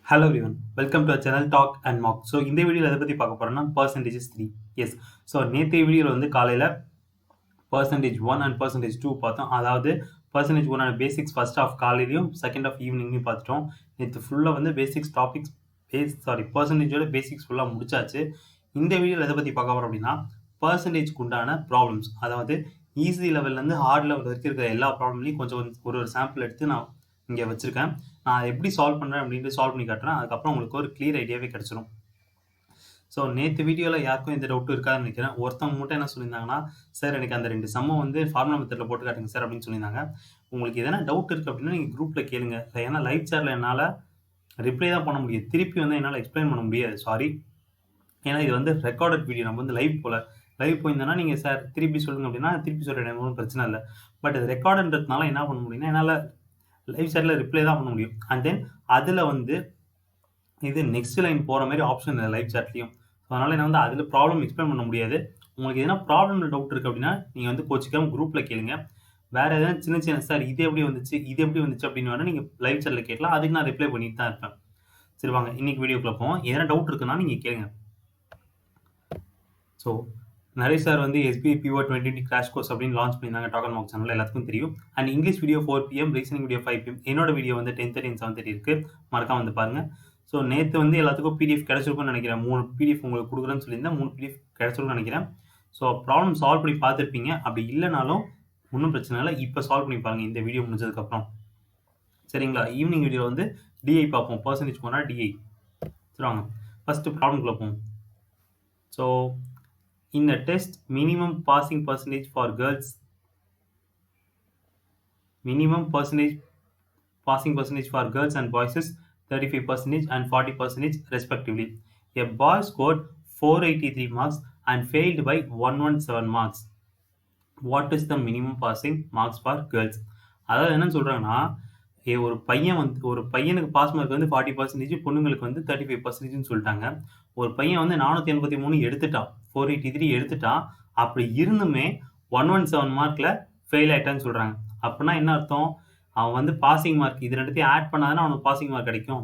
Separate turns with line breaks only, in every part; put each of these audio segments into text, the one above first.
Hello everyone, welcome to our channel Talk and Mock. So இந்த வீடியோவில் எதை பற்றி பார்க்க போகிறோம்னா பர்சன்டேஜஸ் 3. எஸ், ஸோ நேற்றைய வீடியோவில் வந்து காலையில் பர்சன்டேஜ் 1 அண்ட் பர்சன்டேஜ் 2 பார்த்தோம். அதாவது பர்சன்டேஜ் 1 ஆன பேசிக்ஸ் ஃபர்ஸ்ட் ஆஃப் காலையிலையும் செகண்ட் ஆஃப் ஈவினிங்லையும் பார்த்துட்டோம். நேற்று ஃபுல்லாக வந்து பேசிக்ஸ் டாபிக்ஸ் பர்சன்டேஜோட பேசிக்ஸ் ஃபுல்லாக முடிச்சாச்சு. இந்த வீடியோவில் எதை பற்றி பார்க்க போகிறோம் அப்படின்னா பர்சன்டேஜ்க்கு உண்டான ப்ராப்ளம்ஸ், அதாவது ஈஸி லெவல்லேருந்து ஹார்ட் லெவல் வரைக்கும் இருக்கிற எல்லா ப்ராப்ளம்லையும் கொஞ்சம் ஒரு சாம்பிள் எடுத்து நான் இங்கே வச்சுருக்கேன். நான் எப்படி சால்வ் பண்ணுறேன் அப்படின்ட்டு சால்வ் பண்ணி காட்டுறேன். அதுக்கப்புறம் உங்களுக்கு ஒரு கிளியர் ஐடியாவே கிடச்சிரும். ஸோ நேற்று வீடியோவில் யாருக்கும் எந்த டவுட்டும் இருக்காதுன்னு நினைக்கிறேன். ஒருத்தவங்க மட்டும் என்ன சொல்லியிருந்தாங்கன்னா, சார் எனக்கு அந்த 2 சம்மை வந்து ஃபார்முலா மெத்தடில் போட்டு காட்டுங்க சார் அப்படின்னு சொல்லியிருந்தாங்க. உங்களுக்கு எதனா டவுட் இருக்குது அப்படின்னா நீங்கள் குரூப்பில் கேளுங்க. ஏன்னா லைவ் சேட்டில் என்னால் ரிப்ளை தான் பண்ண முடியும், திருப்பி வந்து என்னால் எக்ஸ்பிளைன் பண்ண முடியாது. சாரி, ஏன்னா இது வந்து ரெக்கார்டட் வீடியோ, நம்ம வந்து லைவ் போயிருந்தோன்னா நீங்கள் சார் திருப்பி சொல்லுங்க அப்படின்னா திருப்பி சொல்கிறேன், ஒன்றும் பிரச்சனை இல்லை. பட் இது ரெக்கார்டுன்றதுனால என்ன பண்ண முடியும்னா என்னால் லைவ் சேட்டில் ரிப்ளை தான் பண்ண முடியும். அண்ட் தென் அதில் வந்து இது நெக்ஸ்ட் லைன் போகிற மாதிரி ஆப்ஷன் இல்லை லைவ் சேட்லையும். ஸோ அதனால் என்ன வந்து அதில் ப்ராப்ளம் எக்ஸ்பிளைன் பண்ண முடியாது. உங்களுக்கு எதனா ப்ராப்ளம் டவுட் இருக்குது அப்படின்னா நீங்கள் வந்து கோச்சிக்காம குரூப்பில் கேளுங்க. வேறு எதனா சின்ன சார் இது எப்படி வந்துச்சு அப்படின்னு வேணால் நீங்கள் லைவ் சேட்டில் கேட்கலாம். அதுக்கு நான் ரிப்ளை பண்ணிட்டு தான் இருப்பேன். சரி வாங்க இன்றைக்கி வீடியோக்குள்ள போவோம். எதனா டவுட் இருக்குன்னா நீங்கள் கேளுங்க. ஸோ நிறைய சார் வந்து SBI Pivot 2020 கிராஷ் கோர்ஸ் அப்படின்னு லான்ச் பண்ணியிருந்தாங்க டாக் அண்ட் மார்க் சேனலில், எல்லாத்துக்கும் தெரியும். And English video 4 PM, reasoning video 5 PM. என்னோட வீடியோ வந்து 10:30 and 7:30 இருக்குது, மறக்காம வந்து பாருங்கள். ஸோ நேற்று வந்து எல்லாத்துக்கும் PDF கிடச்சிருக்கும்னு நினைக்கிறேன். 3 PDF உங்களுக்கு கொடுக்குறேன்னு சொல்லியிருந்தேன். 3 PDF கிடச்சிருக்கும்னு நினைக்கிறேன். ஸோ ப்ராப்ளம் சால்வ் பண்ணி பார்த்துருப்பீங்க. அப்படி இல்லைனாலும் ஒன்றும் பிரச்சனை இல்லை, இப்போ சால்வ் பண்ணி பாருங்கள் இந்த வீடியோ முடிஞ்சதுக்கப்புறம். சரிங்களா? ஈவினிங் வீடியோ வந்து DI பார்ப்போம். பர்சன்டேஜ் போனால் DI. சரி வாங்க ஃபஸ்ட்டு ப்ராப்ளம்குள்ளே போவோம். So in a test, minimum passing percentage for girls and boys is 35% and 40% respectively. A boy scored 483 marks and failed by 117 marks. What is the minimum passing marks for girls? அதாவது என்னன்னு சொல்றாங்கன்னா, ஒரு பையனுக்கு pass mark வந்து 40%, பொண்ணுங்களுக்கு வந்து 35% சொல்லிட்டாங்க. ஒரு பையன் வந்து 483 எடுத்துட்டான், 483 எடுத்துட்டான். அப்படி இருந்துமே 117 மார்க்கில் ஃபெயில் ஆகிட்டான்னு சொல்கிறாங்க. அப்படின்னா என்ன அர்த்தம்? அவன் வந்து பாசிங் மார்க் இது ரெண்டுத்தையும் ஆட் பண்ணாதானே அவனுக்கு பாசிங் மார்க் கிடைக்கும்.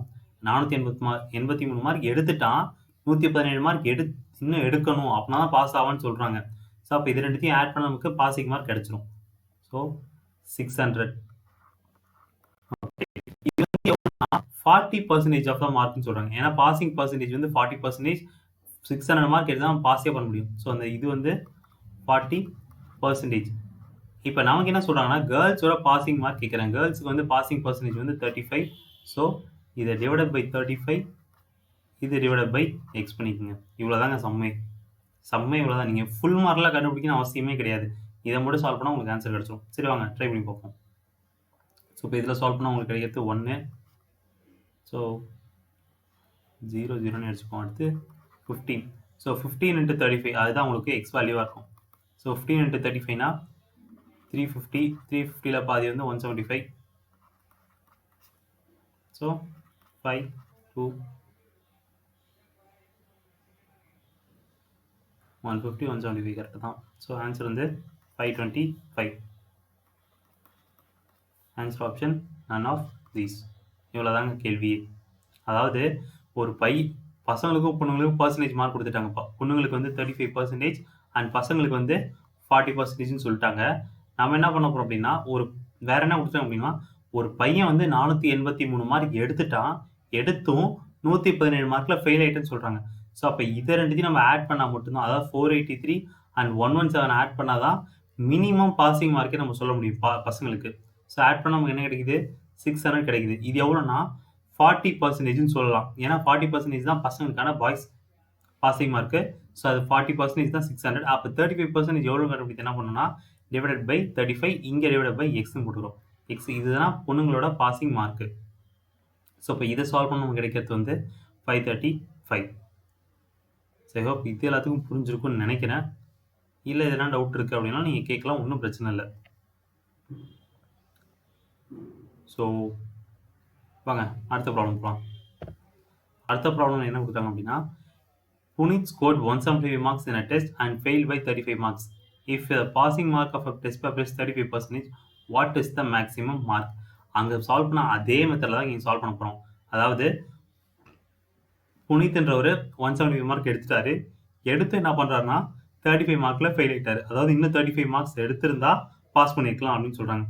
483 மார்க் எடுத்துட்டான், 117 மார்க் இன்னும் எடுக்கணும், அப்படின்னா தான் பாஸ் ஆவான்னு சொல்கிறாங்க. ஸோ அப்போ இது ரெண்டுத்தையும் ஆட் பண்ண நமக்கு பாசிங் மார்க் கிடைச்சிரும். ஸோ 600. 40% ஆஃப் த மார்க்னு சொல்கிறாங்க. ஏன்னா பாசிங் பர்சன்டேஜ் வந்து 40%, 600 மார்க் எடுத்தால் பாஸே பண்ண முடியும். ஸோ அந்த இது வந்து 40%. இப்போ நமக்கு என்ன சொல்கிறாங்கன்னா கேர்ள்ஸோட பாசிங் மார்க் கேட்குறாங்க. கேர்ள்ஸுக்கு வந்து பாசிங் பர்சன்டேஜ் வந்து 35. ஸோ இதை டிவைடட் பை 35, இது டிவைடட் பை எக்ஸ் பண்ணிக்கோங்க. இவ்வளோதாங்க சம்மே இவ்வளோதான். நீங்கள் ஃபுல் மார்க்லாம் கண்டுபிடிக்கணும் அவசியமே கிடையாது. இதை மட்டும் சால்வ் பண்ணால் உங்களுக்கு ஆன்சர் கிடச்சிடும். சரி வாங்க ட்ரை பண்ணி பார்ப்போம். ஸோ இப்போ இதில் சால்வ் பண்ணால் உங்களுக்கு கிடைக்கிறது 1. ஸோ 0 0ன்னு அடிச்சுப்போம். அடுத்து 15. ஸோ 15 into 35 அதுதான் உங்களுக்கு எக்ஸ் வேல்யூவாக இருக்கும். So 15 into 35னா 350. 350ல் பாதி வந்து 175. ஸோ 5 2 150 175 கரெக்டு தான். ஸோ ஆன்சர் வந்து 525. Answer option none of these. இவ்வளோதாங்க கேள்வியே. அதாவது ஒரு பசங்களுக்கும் பொண்ணுங்களுக்கும் பர்சன்டேஜ் மார்க் கொடுத்துட்டாங்கப்பா. பொண்ணுங்களுக்கு வந்து 35% அண்ட் பசங்களுக்கு வந்து 40%ன்னு சொல்லிட்டாங்க. நம்ம என்ன பண்ண போகிறோம் அப்படின்னா வேற என்ன கொடுத்தாங்க அப்படின்னா, ஒரு பையன் வந்து 483 மார்க் எடுத்தும் 117 மார்க்கில் ஃபெயில் ஆகிட்டுன்னு சொல்கிறாங்க. ஸோ அப்போ இதை ரெண்டுத்தையும் நம்ம ஆட் பண்ணால் மட்டும்தான், அதாவது 483 அண்ட் 117 ஆட் பண்ணால் தான் மினிமம் பாசிங் மார்க்கே நம்ம சொல்ல முடியும் பசங்களுக்கு. ஸோ ஆட் பண்ணால் நமக்கு என்ன கிடைக்குது? 600 கிடைக்குது. இது எவ்வளோன்னா 40%ன்னு சொல்லலாம். ஏன்னா 40% தான் பசங்களுக்கான பாய்ஸ் பாசிங் மார்க்கு. ஸோ அது 40% தான் 600. அப்போ 35% எவ்வளோ கண்டுபிடித்து என்ன பண்ணணும்னா டிவைடட் பை 35, இங்கே டிவைடட் பை எக்ஸ்ன்னு போட்டுக்கிறோம். எக்ஸ் இதுதான் பொண்ணுங்களோட பாசிங் மார்க்கு. ஸோ இப்போ இதை சால்வ் பண்ண நமக்கு கிடைக்கிறது வந்து 535. சரி ஹோப் இது எல்லாத்துக்கும் புரிஞ்சிருக்கும்னு நினைக்கிறேன். இல்லை எதனா டவுட் இருக்குது அப்படின்னா நீங்கள் கேட்கலாம், ஒன்றும் பிரச்சனை இல்லை. ஸோ வாங்க அடுத்த ப்ராப்ளம் போகலாம். அடுத்த ப்ராப்ளம் என்ன கொடுத்தாங்க அப்படின்னா, Punit scored 175 marks in a test and failed by 35 marks. If the passing mark of a test paper is 35%, what is the maximum mark? அங்கே சால்வ் பண்ண அதே மெத்தடில் தான் இங்கே சால்வ் பண்ண போகிறோம். அதாவது புனித்ன்றவர் 175 மார்க் எடுத்துட்டாரு. எடுத்து என்ன பண்றாருன்னா 35 மார்க்ல ஃபெயில் ஆயிட்டாரு. அதாவது இன்னும் 35 மார்க்ஸ் எடுத்திருந்தா பாஸ் பண்ணிருக்கலாம் அப்படின்னு சொல்றாங்க.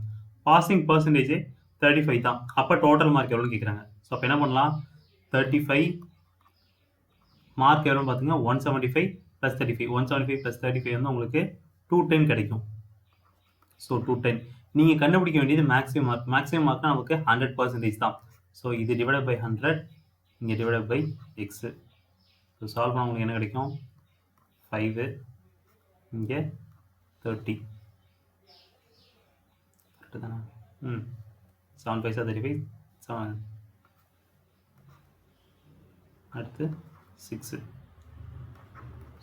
பாசிங் பெர்சன்டேஜ் 35 தான். அப்ப டோட்டல் மார்க் எவ்வளவுன்னு கேக்குறாங்க. ஸோ அப்ப என்ன பண்ணலாம், 35 மார்க் எவ்வளோன்னு பார்த்தீங்கன்னா 175 + 35 175 + 35 வந்து உங்களுக்கு 210 கிடைக்கும். ஸோ 210 நீங்க கண்டுபிடிக்க வேண்டியது மேக்ஸிமம் மார்க். மேக்ஸிமம் மார்க்னா நமக்கு 100% தான். ஸோ இது டிவைடட் பை 100, இங்கே divided by x. So solve பண்ண உங்களுக்கு என்ன கிடைக்கும், 5, இங்கே 30. கரெக்டு தானே? 7 5 35 7. அடுத்து 6.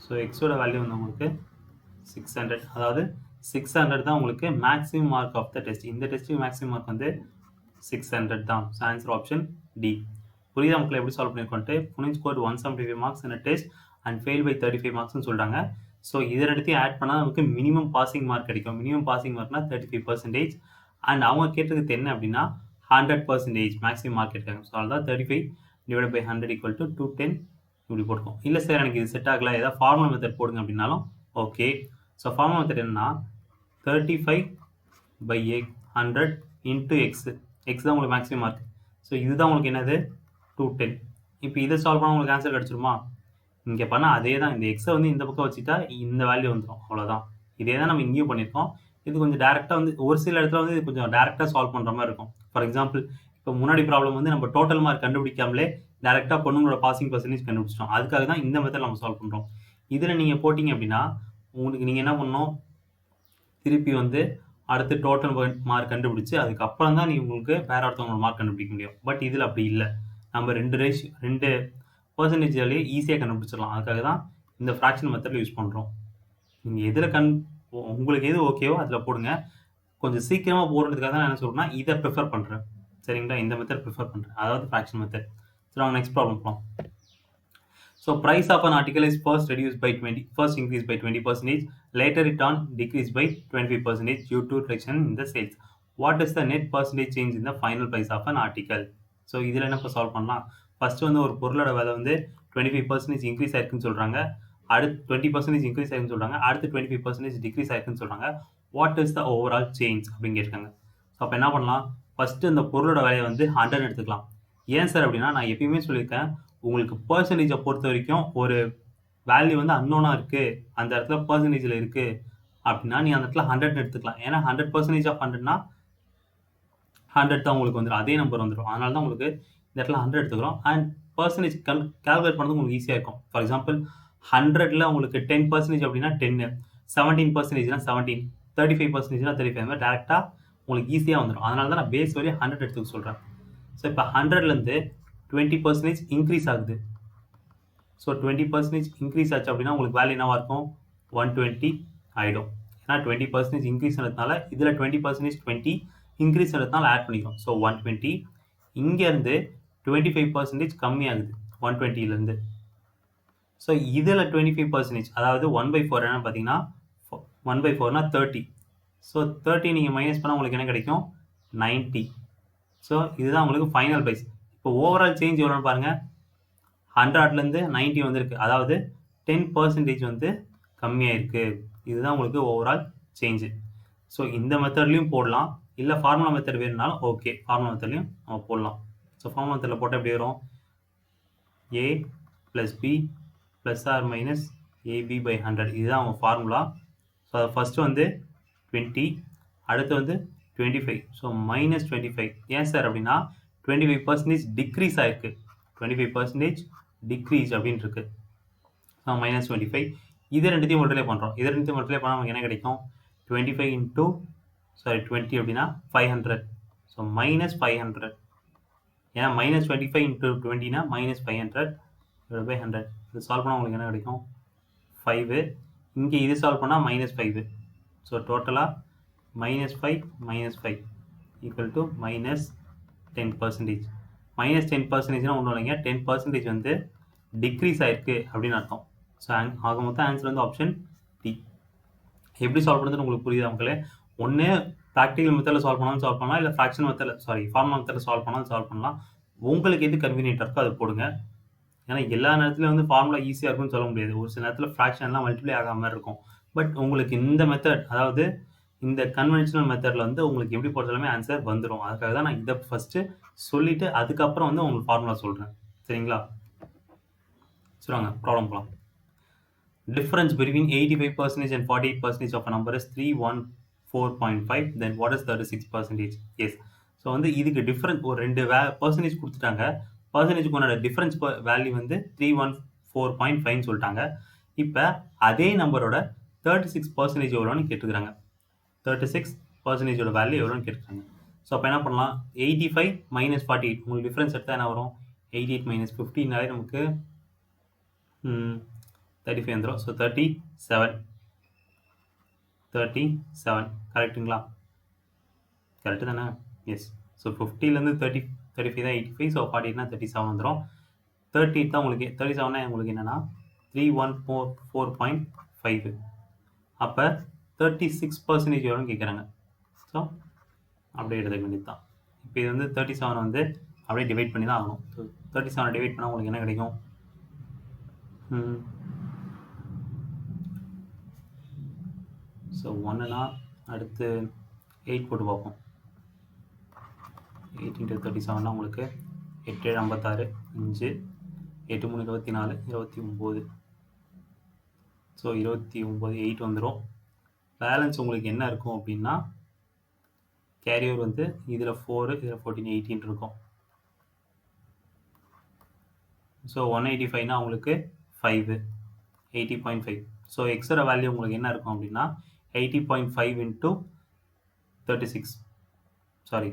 ஸோ எக்ஸோட வேல்யூ வந்து உங்களுக்கு 600. அதாவது 600 தான் உங்களுக்கு maximum mark of the test. இந்த டெஸ்ட்டுக்கு மேக்ஸிமம் மார்க் வந்து 600 தான். So answer option D. புரியுதா மக்களை எப்படி சால்வ் பண்ணிருக்கோன்ட்டு? Puneet score 175 marks in test and fail by 35 மார்க்ஸ்னு சொல்றாங்க. ஸோ இதை ரெண்டுத்தையும் ஆட் பண்ணால் நமக்கு மினிமம் பாசிங் மார்க் கிடைக்கும். மினிமம் பாசிங் மார்க்னா 35%. அண்ட் அவங்க கேட்டதுக்கு என்ன அப்படின்னா 100% மேக்ஸிமம் மார்க் எடுக்காங்க. ஸோ அதுதான் 35 டிவைட் பை 100 = 210 இப்படி போட்டுக்கோம். இல்லை சார் எனக்கு இது செட் ஆகல, ஏதாவது ஃபார்முலா மெத்தட் போடுங்க அப்படின்னாலும் ஓகே. ஸோ ஃபார்முலா மெத்தட் என்னன்னா 35 by 100 into x. x தான் உங்களுக்கு மேக்ஸிமம் மார்க். ஸோ இதுதான் உங்களுக்கு என்னது 210. இப்போ இதை சால்வ் பண்ணால் உங்களுக்கு ஆன்சர் கிடச்சிருமா? இங்கே பண்ணால் அதே தான். இந்த எக்ஸை வந்து இந்த பக்கம் வச்சுட்டா இந்த வேல்யூ வந்துடும், அவ்வளோதான். இதே தான் நம்ம இங்கேயும் பண்ணியிருக்கோம். இது கொஞ்சம் டேரெக்டாக வந்து ஒரு சில இடத்துல வந்து இது கொஞ்சம் டேரெக்டாக சால்வ் பண்ணுற மாதிரி இருக்கும். ஃபார் எக்ஸாம்பிள் இப்போ முன்னாடி ப்ராப்ளம் வந்து நம்ம டோட்டல் மார்க் கண்டுபிடிக்காமலே டேரெக்டாக பொண்ணுங்களோட பாசிங் பர்சன்டேஜ் கண்டுபிடிச்சிட்டோம். அதுக்காக தான் இந்த மெத்தட் நம்ம சால்வ் பண்ணுறோம். இதில் நீங்கள் போட்டிங்க அப்படின்னா உங்களுக்கு நீங்கள் என்ன பண்ணணும், திருப்பி வந்து அடுத்து டோட்டல் மார்க் கண்டுபிடிச்சு அதுக்கப்புறம் தான் நீங்கள் உங்களுக்கு வேற ஒருத்தவங்களோட மார்க் கண்டுபிடிக்க முடியும். பட் இதில் அப்படி இல்லை. நம்ம 2 பர்சன்டேஜ்லேயே ஈஸியாக கண்டுபிடிச்சிடலாம். அதுக்காக தான் இந்த ஃப்ராக்ஷன் மெத்தடில் யூஸ் பண்ணுறோம். நீங்கள் எதில் உங்களுக்கு எது ஓகேவோ அதில் போடுங்க. கொஞ்சம் சீக்கிரமாக போடுறதுக்காக தான் நான் என்ன சொல்கிறேன்னா இதை ப்ரிஃபர் பண்ணுறேன். சரிங்களா? இந்த மெத்தட் ப்ரிஃபர் பண்ணுறேன், அதாவது ஃப்ராக்ஷன் மெத்தட். சரி, அவங்க நெக்ஸ்ட் ப்ராப்ளம் போகலாம். So price of an article is first increased by 20%, later it on decreased by 25% due to reduction in the sales. What is the net percentage change in the final price of an article? So இதில் என்ன இப்போ solve பண்ணலாம். First வந்து ஒரு பொருளோட விலை வந்து 25% increase ஆயிருக்குன்னு சொல்கிறாங்க. அடுத்து 20% இன்க்ரீஸ் ஆயிருக்குன்னு சொல்கிறாங்க. அடுத்து 25% டிக்ரீஸ் ஆயிருக்குன்னு சொல்கிறாங்க. What is the overall change அப்படின்னு கேட்டிருக்காங்க. ஸோ அப்போ என்ன பண்ணலாம், ஃபஸ்ட்டு அந்த பொருளோட விலையை வந்து 100 எடுத்துக்கலாம். ஏன் சார் அப்படின்னா நான் எப்பயுமே சொல்லியிருக்கேன், உங்களுக்கு பர்சன்டேஜை பொறுத்த வரைக்கும் ஒரு வேல்யூ வந்து அன்னோனாக இருக்குது, அந்த இடத்துல பர்சன்டேஜில் இருக்குது அப்படின்னா நீ அந்த இடத்துல 100 எடுத்துக்கலாம். ஏன்னா 100% ஆஃப் 100னா 100 தான் உங்களுக்கு வந்துடும், அதே நம்பர் வந்துடும். அதனால தான் உங்களுக்கு இந்த இடத்துல 100 எடுத்துக்கிறோம். அண்ட் பர்சன்டேஜ் கால்குலேட் பண்ணுறது உங்களுக்கு ஈஸியாக இருக்கும். ஃபார் எக்ஸாம்பிள் 100ல் உங்களுக்கு 10% அப்படின்னா 10, 17%னா 17, 35%னா 35, அந்த மாதிரி டேரெக்டாக உங்களுக்கு ஈஸியாக வந்துடும். அதனால தான் நான் பேஸ் வரையும் 100 எடுத்துக்க சொல்கிறேன். ஸோ இப்போ 100லேருந்து 20% இன்க்ரீஸ் ஆகுது. ஸோ 20% இன்க்ரீஸ் ஆச்சு அப்படின்னா உங்களுக்கு வேல்யூ என்னவாக இருக்கும், 120 ஆகிடும். ஏன்னா 20% இன்க்ரீஸ் ஆனதுனால இதில் 20% 20 இன்க்ரீஸ் ஆனதுனால ஆட் பண்ணிக்கிறோம். ஸோ 120. இங்கேருந்து 25% கம்மியாகுது 120லேருந்து. ஸோ இதில் 25%, அதாவது 1/4 என்னன்னு பார்த்தீங்கன்னா 1/4னா 30. ஸோ 30 நீங்கள் மைனஸ் பண்ணால் உங்களுக்கு என்ன கிடைக்கும், 90. ஸோ இதுதான் உங்களுக்கு ஃபைனல் ப்ரைஸ். இப்போ ஓவரால் சேஞ்ச் எவ்வளோன்னு பாருங்கள், 100லேருந்து 90 வந்திருக்கு. அதாவது 10% வந்து கம்மியாயிருக்கு. இதுதான் உங்களுக்கு ஓவரால் சேஞ்சு. ஸோ இந்த மெத்தட்லையும் போடலாம், இல்லை ஃபார்முலா மெத்தட் வேணும்னாலும் ஓகே, ஃபார்முலா மெத்தட்லையும் நம்ம போடலாம். ஸோ ஃபார்முலா மெத்தடில் போட்டால் எப்படி வரும், a + b + or - ab/100. இதுதான் அவங்க ஃபார்முலா. ஸோ அதை ஃபஸ்ட்டு வந்து 20, அடுத்து வந்து 25. ஸோ -25. ஏன் சார் அப்படின்னா 25% டிக்ரீஸ் ஆயிருக்கு, 25% டிக்ரீஸ் அப்படின்னு இருக்கு. ஸோ -25. இது ரெண்டுத்தையும் மல்டிப்ளை பண்ணுறோம். இது ரெண்டுத்தையும் மல்டிப்ளை பண்ணால் நமக்கு என்ன கிடைக்கும், 25 × 20 அப்படின்னா 500. ஸோ -500. ஏன்னா -25 × 20னா -500 / 100. இது சால்வ் பண்ணால் உங்களுக்கு என்ன கிடைக்கும், 5. இங்கே இது சால்வ் பண்ணால் -5. ஸோ டோட்டலாக -5 -5 = -10%. -10%னா ஒன்றும் இல்லைங்க, 10% வந்து டிக்ரீஸ் ஆயிருக்கு அப்படின்னு அர்த்தம். ஸோ ஆக மொத்தம் ஆன்சர் வந்து ஆப்ஷன் டி. எப்படி சால்வ் பண்ணுறதுன்னு உங்களுக்கு புரியுதா மக்களே? ஒன்று ப்ராக்டிக்கல் மெத்தடில் சால்வ் பண்ணலாம், இல்லை ஃப்ராக்ஷன் மெத்தடில் ஃபார்முலா மெத்தடில் சால்வ் பண்ணாலும் சால்வ் பண்ணலாம். உங்களுக்கு எது கன்வீனியன்ட்டாக இருக்கோ அதை போடுங்க. ஏன்னா எல்லா நேரத்துலையும் வந்து ஃபார்முலா ஈஸியாக இருக்கும்னு சொல்ல முடியாது. ஒரு சில நேரத்தில் ஃப்ராக்ஷன்லாம் மல்டிப்ளை ஆகாம மாதிரி இருக்கும். பட் உங்களுக்கு இந்த மெத்தட், அதாவது இந்த கன்வென்ஷனல் மெத்தடில் வந்து உங்களுக்கு எப்படி போட்டாலுமே ஆன்சர் வந்துடும். அதுக்காக தான் நான் இதை ஃபஸ்ட்டு சொல்லிவிட்டு அதுக்கப்புறம் வந்து உங்களுக்கு ஃபார்முலா சொல்கிறேன். சரிங்களா? சொல்லுவாங்க, ப்ராப்ளம் போகலாம். Difference between 85% and 48% of a number is 314.5. Then what is 36%? Yes. So வந்து இதுக்கு டிஃப்ரெண்ட் ஒரு 2 பர்சன்டேஜ் கொடுத்துட்டாங்க. பர்சன்டேஜுக்கு டிஃப்ரென்ஸ் வேல்யூ வந்து 314.5 சொல்லிட்டாங்க. இப்போ அதே நம்பரோட 36% எவ்வளோன்னு கேட்டுக்கிறாங்க. 36% வேல்யூ எவ்வளோன்னு கேட்டுக்கிறாங்க. ஸோ அப்போ என்ன பண்ணலாம், 85 minus 48 உங்களுக்கு டிஃப்ரென்ஸ் எடுத்தால் என்ன வரும், 88 minus 15 நமக்கு 35 வந்துடும். ஸோ 37 கரெக்டுங்களா? கரெக்டு தானே? எஸ். ஸோ 50லேருந்து 35 தான் 85. ஸோ 48னா 37 வந்துடும். 38 தான் உங்களுக்கு 37னா உங்களுக்கு என்னென்னா 3144.5. அப்போ 36% எவ்வளோன்னு கேட்குறாங்க. ஸோ அப்படியே எடுத்துக்க வேண்டியது தான். இப்போ இது வந்து 37 வந்து அப்படியே டிவைட் பண்ணி தான் ஆகணும். ஸோ 37 டிவைட் பண்ணால் உங்களுக்கு என்ன கிடைக்கும், ஸோ 1னா அடுத்து 8 போட்டு பார்ப்போம். 8 × 37னா உங்களுக்கு 8 7 56, 5 8 3 24, 29. ஸோ 29 8 வந்துடும். பேலன்ஸ் உங்களுக்கு என்ன இருக்கும் அப்படின்னா, கேரியர் வந்து இதில் 4 இதில் 14 18 இருக்கும். ஸோ 185னா உங்களுக்கு 5 80.5. ஸோ எக்ஸோட வேல்யூ உங்களுக்கு என்ன இருக்கும் அப்படின்னா 80.5 into 36, சாரி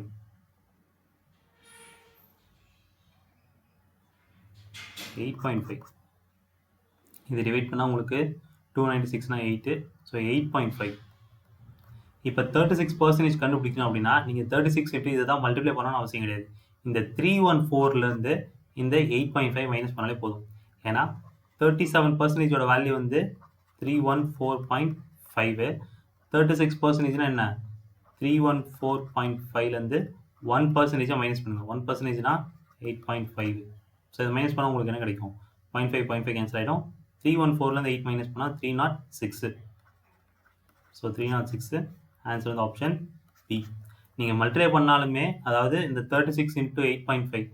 8.5. இது டிவைட் பண்ணால் உங்களுக்கு 296னா 8. ஸோ 8.5. இப்போ 36% கண்டுபிடிக்கணும் அப்படின்னா நீங்கள் 36 எப்படி இதை தான் மல்டிப்ளை பண்ணணும்னு அவசியம் கிடையாது. இந்த 314லேருந்து இந்த 8.5 மைனஸ் பண்ணாலே போதும். ஏன்னா 37%ஓட வேல்யூ வந்து 314.5. 36%னா என்ன, 314.5லேருந்து 1% மைனஸ் பண்ணுங்கள். 1%னா 8.5. ஸோ இது மைனஸ் பண்ணால் உங்களுக்கு என்ன கிடைக்கும், 0.5 கேன்சல் ஆகிடும். 314லேருந்து 8 மைனஸ் பண்ணால் 306. ஸோ 306 ஆன்சர் வந்து ஆப்ஷன் பி. நீங்கள் மல்டிப்ளை பண்ணாலுமே, அதாவது இந்த 36 × 8.5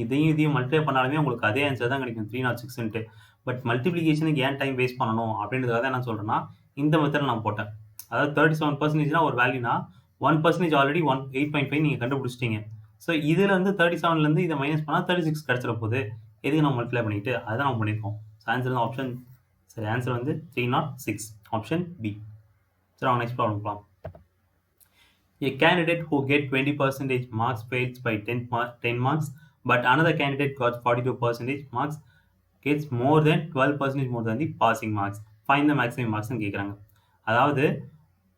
இதையும் மல்டிப்ளை பண்ணாலுமே உங்களுக்கு அதே ஆன்சர் தான் கிடைக்கும், 306. பட் மல்டிப்ளிகேஷனுக்கு ஏன் டைம் வேஸ்ட் பண்ணணும் அப்படின்றதுக்காக தான் என்ன சொல்கிறேன்னா இந்த மெத்தட் நான் போட்டேன். அதாவது 37%னா ஒரு வேல்யூனா 1% ஆல்ரெடி 8.5 நீங்கள் கண்டுபிடிச்சிட்டீங்க. ஸோ இதில் வந்து 37லேருந்து இதை மைனஸ் பண்ணால் 36 கிடச்சிட போகுது. எதுக்கு நம்ம மல்டிப்ளை பண்ணிட்டு அதுதான் நம்ம பண்ணியிருக்கோம். ஸோ ஆன்சர் வந்து ஆப்ஷன், சரி ஆன்சர் வந்து 306, ஆப்ஷன் பி. சரி, அவங்க நெக்ஸ்ட் ப்ராப்ளம் போகலாம். A candidate who get 20% marks fails by 10 marks, but another candidate got 42% marks gets more than 12% more than the passing marks. Find the maximum marks ன்னு கேட்குறாங்க. அதாவது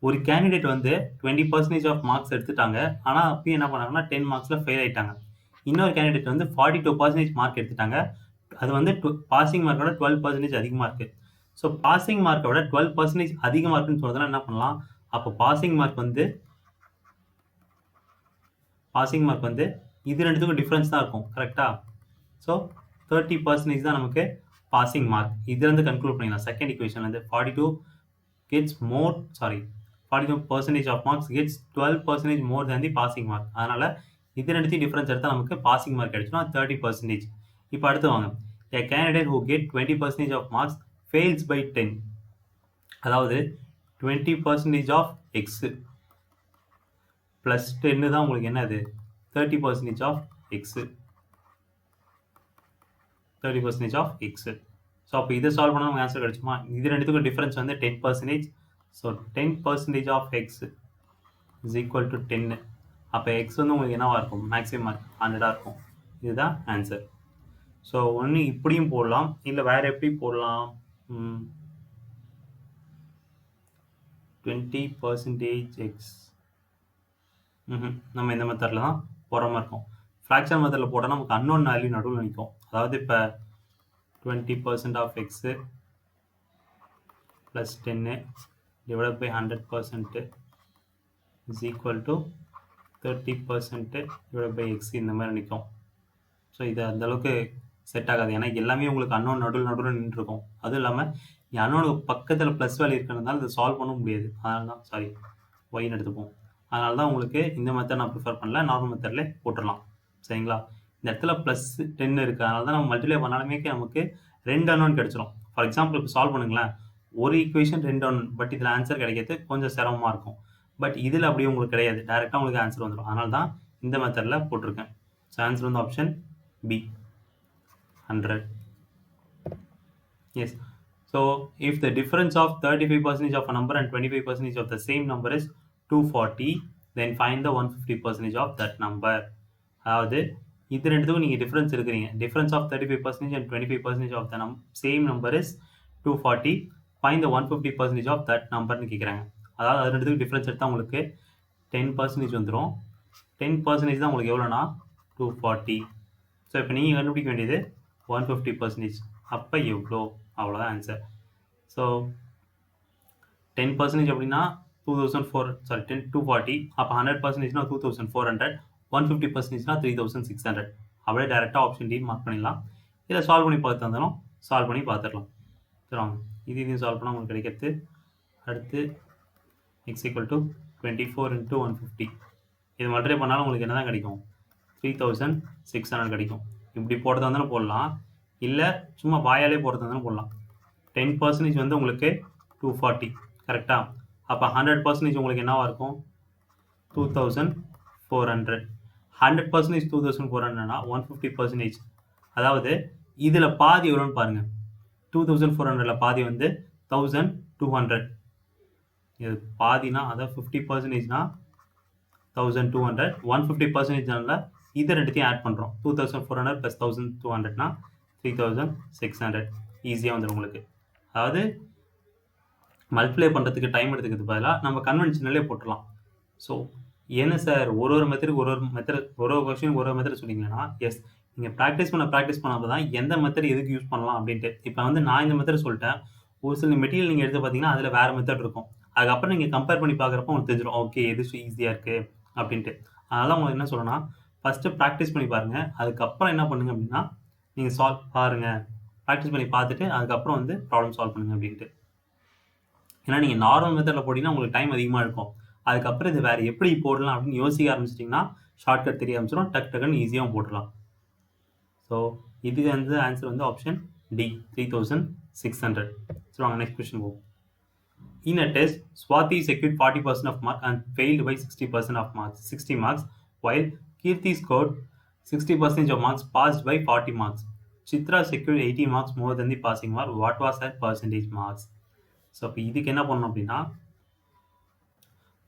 ஒரு candidate வந்து 20% of marks எடுத்துட்டாங்க, ஆனால் அப்பயும் என்ன பண்ணாங்கன்னா 10 மார்க்ஸில் ஃபெயில் ஆகிட்டாங்க. இன்னொரு கேண்டிடேட் வந்து 42% மார்க் எடுத்துட்டாங்க, அது வந்து பாசிங் மார்க்கோட 12% அதிகமாக இருக்குது. ஸோ பாசிங் மார்க்கோட 12% அதிகமாக இருக்குன்னு சொல்றதுனா என்ன பண்ணலாம், அப்போ பாசிங் மார்க் வந்து இது ரெண்டுத்துக்கும் டிஃப்ரென்ஸ் தான் இருக்கும், கரெக்டாக? ஸோ 30% தான் நமக்கு பாசிங் மார்க். இதுலேருந்து கன்க்ளூட் பண்ணிக்கலாம். செகண்ட் இக்குவேஷன்லேருந்து 42% of marks gets 12% more than the passing mark. அதனால் இது ரெண்டுத்தையும் டிஃப்ரென்ஸ் எடுத்தால் நமக்கு பாசிங் மார்க் கிடைச்சிடும், 30%. இப்போ அடுத்து வாங்க, a candidate who get 20% of marks fails by 10. அதாவது 20% ஆஃப் எக்ஸ் ப்ளஸ் 10 தான் உங்களுக்கு என்னது, 30% of x. 30% of x. So அப்போ இதை சால்வ் பண்ணால் நமக்கு ஆன்சர் கிடைச்சுமா? இது ரெண்டுத்துக்கும் டிஃப்ரென்ஸ் வந்து 10%. So 10% of x is equal to 10. அப்போ எக்ஸ் வந்து உங்களுக்கு என்னவாக இருக்கும், மேக்ஸிமம் மார்க் 100 இருக்கும். இதுதான் ஆன்சர். ஸோ ஒன்று இப்படியும் போடலாம், இல்லை வேறு எப்படி போடலாம், 20% எக்ஸ். நம்ம இந்த மெத்தடில் தான் போகிற மாதிரி இருக்கும். ஃப்ராக்ஷன் மெத்தடில் போட்டால் நமக்கு அன்னோன் வேல்யூ நடுவில் நிற்கும். அதாவது இப்போ 20% of x plus 10 divide by 100% is equal to 30% divide by x, இந்த மாதிரி நிற்கும். ஸோ இது அந்தளவுக்கு செட் ஆகாது. ஏன்னா எல்லாமே உங்களுக்கு அன்னோன் நடுவில் நின்றுருக்கும். அதுவும் இல்லாமல் அன்னோனுக்கு பக்கத்தில் ப்ளஸ் வேல்யூ இருக்கிறதுனால இதை சால்வ் பண்ண முடியாது. அதனால தான் சாரி ஒய்ன்னு எடுத்துப்போம். அதனால தான் உங்களுக்கு இந்த மெத்தட் நான் ப்ரிஃபர் பண்ணல. நார்மல் மெத்தட்லேயே போட்டுடலாம். சரிங்களா? இந்த இடத்துல ப்ளஸ் 10 இருக்குது. அதனால தான் நம்ம மல்டிப்ளை பண்ணாலுமே நமக்கு 2 அன்னோன் கிடச்சிரும். ஃபார் எக்ஸாம்பிள் இப்போ சால்வ் பண்ணுங்களேன். ஒரு ஈக்குவேஷன் 2 அன்னோன். பட் இதில் ஆன்சர் கிடைக்கிறது கொஞ்சம் சிரமமாக இருக்கும். பட் இதில் அப்படி உங்களுக்கு கிடையாது. டேரெக்டாக உங்களுக்கு ஆன்சர் வந்துடும். அதனால தான் இந்த மெத்தடில் போட்டிருக்கேன். ஸோ ஆன்சர் வந்து option B 100. Yes. So if the difference of 35% of a number and 25% of the same number is 240, then find the 150% of that number. அதாவது இது ரெண்டுத்துக்கும் நீங்கள் டிஃப்ரென்ஸ் இருக்கிறீங்க. Difference of 35% and 25% of the same number is 240. Find the 150% of that numberன்னு கேட்குறாங்க. அதாவது அது ரெண்டுத்துக்கும் difference எடுத்தால் உங்களுக்கு 10% வந்துடும். 10% தான் உங்களுக்கு எவ்வளோனா 240. ஸோ இப்போ நீங்கள் கண்டுபிடிக்க வேண்டியது 150%. அப்போ எவ்வளோ? அவ்வளோதான் ஆன்சர். ஸோ 10% அப்படின்னா 240. அப்போ 100%னா 2400. 150%னா 3600. அப்படியே டேரெக்டாக ஆப்ஷன் டி மார்க் பண்ணிடலாம். இதை சால்வ் பண்ணி பார்த்து இருந்தாலும் சால்வ் பண்ணி பார்த்துடலாம். சரிங்க, இதையும் சால்வ் பண்ணால் உங்களுக்கு கிடைக்கிறது. அடுத்து x = 24 × 150. இது மல்டிப்ளை பண்ணாலும் உங்களுக்கு என்ன தான் கிடைக்கும்? 3600 கிடைக்கும். இப்படி போடுறதா இருந்தாலும் போடலாம், இல்லை சும்மா வாயாலே போடுறதா இருந்தாலும் போடலாம். 10% வந்து உங்களுக்கு 240 கரெக்டாக. அப்போ 100% உங்களுக்கு என்னவாக இருக்கும்? 2400. 100% 2400னா 150%. அதாவது இதில் பாதி எவ்வளோன்னு பாருங்கள். 2400ல் பாதி வந்து 1200. இது பாதினா அதாவது 50%னா 1200. 150%னால இதை ரெண்டுத்தையும் ஆட் பண்ணுறோம். 2400 + 1200னா 3600. ஈஸியாக வந்துடும் உங்களுக்கு. அதாவது மல்டிப்ளை பண்ணுறதுக்கு டைம் எடுத்துக்கிறது பதிலாக நம்ம கன்வென்ஷனலே போட்டுடலாம். ஸோ என்ன சார் ஒரு மெத்தடுக்கு ஒரு கொஸ்டின் ஒரு மெத்தட் சொன்னீங்கன்னா, எஸ், நீங்கள் ப்ராக்டிஸ் பண்ணப்போ தான் எந்த மெத்தட் எதுக்கு யூஸ் பண்ணலாம் அப்படின்ட்டு. இப்போ வந்து நான் இந்த மெத்தட் சொல்லிட்டேன். ஒரு சில மெட்டீரியல் நீங்கள் எடுத்து பார்த்தீங்கன்னா அதில் வேறு மெத்தட் இருக்கும். அதுக்கப்புறம் நீங்கள் கம்பேர் பண்ணி பார்க்குறப்போ உங்களுக்கு தெரிஞ்சிடும், ஓகே எது ஈஸியாக இருக்குது அப்படின்ட்டு. அதனால் உங்களுக்கு என்ன சொல்லணும்னா, ஃபஸ்ட்டு ப்ராக்டிஸ் பண்ணி பாருங்கள். அதுக்கப்புறம் என்ன பண்ணுங்க அப்படின்னா, நீங்கள் சால்வ் பாருங்கள். ப்ராக்டிஸ் பண்ணி பார்த்துட்டு அதுக்கப்புறம் வந்து ப்ராப்ளம் சால்வ் பண்ணுங்கள் அப்படின்ட்டு. ஏன்னா நீங்கள் நார்மல் மெத்தடில் போட்டிங்கன்னா உங்களுக்கு டைம் அதிகமாக இருக்கும். அதுக்கப்புறம் இது வேறு எப்படி போடலாம் அப்படின்னு யோசிக்க ஆரம்பிச்சிட்டிங்கன்னா ஷார்ட்கட் தெரிய ஆரம்பிச்சிடும். டக்குன்னு ஈஸியாக போட்டுடலாம். ஸோ இதுக்கு வந்து ஆன்சர் வந்து ஆப்ஷன் டி 3600. ஸோ வாங்க நெக்ஸ்ட் கொஸ்டின் போவோம். In a test, Swati secured 40% of marks and failed by 60 marks, while Kirti scored 60% of marks, passed by 40 marks. Chitra secured 80 marks more than the passing mark. What was her percentage marks? So இப்போ இதுக்கு என்ன பண்ணணும் அப்படின்னா,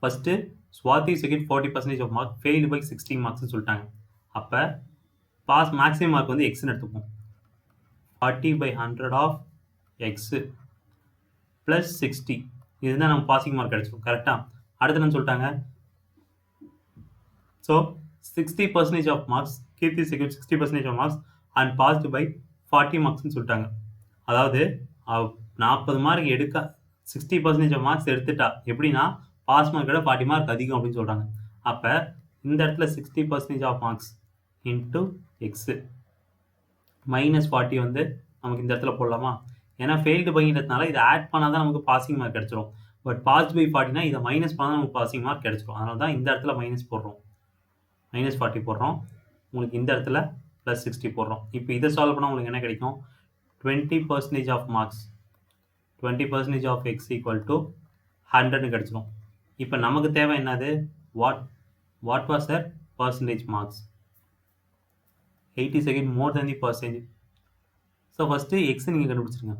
first Swathi second 40% of mark, failed by 60 மார்க்ஸ்னு சொல்லிட்டாங்க. அப்போ pass maximum mark வந்து எக்ஸ்ன்னு எடுத்துப்போம். 40/100 ஆஃப் எக்ஸு ப்ளஸ் 60. இதுதான் நம்ம பாசிங் மார்க் கிடச்சிடும். கரெக்டாக. அடுத்து என்ன சொல்லிட்டாங்க? So 60% of marks, Keerthi secure 60% of marks and passed by 40 மார்க்ஸ்னு சொல்லிட்டாங்க. அதாவது 40 மார்க் எடுக்க 60% ஆஃப் மார்க்ஸ் எடுத்துட்டா எப்படின்னா பாஸ் மார்க்கோட 40 மார்க் அதிகம் அப்படின்னு சொல்கிறாங்க. அப்போ இந்த இடத்துல 60% of marks into x minus 40 வந்து நமக்கு இந்த இடத்துல போடலாமா? ஏன்னா ஃபெயில்டு பைன்றதுனால இதை ஆட் பண்ணால் தான் நமக்கு பாசிங் மார்க் கிடச்சிரும். பட் பாஸ்ட் பை 40னா இதை மைனஸ் பண்ணால் தான் நமக்கு பாசிங் மார்க் கிடச்சிரும். அதனால தான் இந்த இடத்துல மைனஸ் போடுறோம், -40 போடுறோம். உங்களுக்கு இந்த இடத்துல ப்ளஸ் 60 போடுறோம். இப்போ இதை சால்வ் பண்ணால் உங்களுக்கு என்ன கிடைக்கும்? 20% of marks, 20% of x equal to 100 கிடச்சிரும். இப்போ நமக்கு தேவை என்னது? What was their percentage marks? 80 more than the percentage. So first x நீங்கள் கண்டுபிடிச்சிருங்க.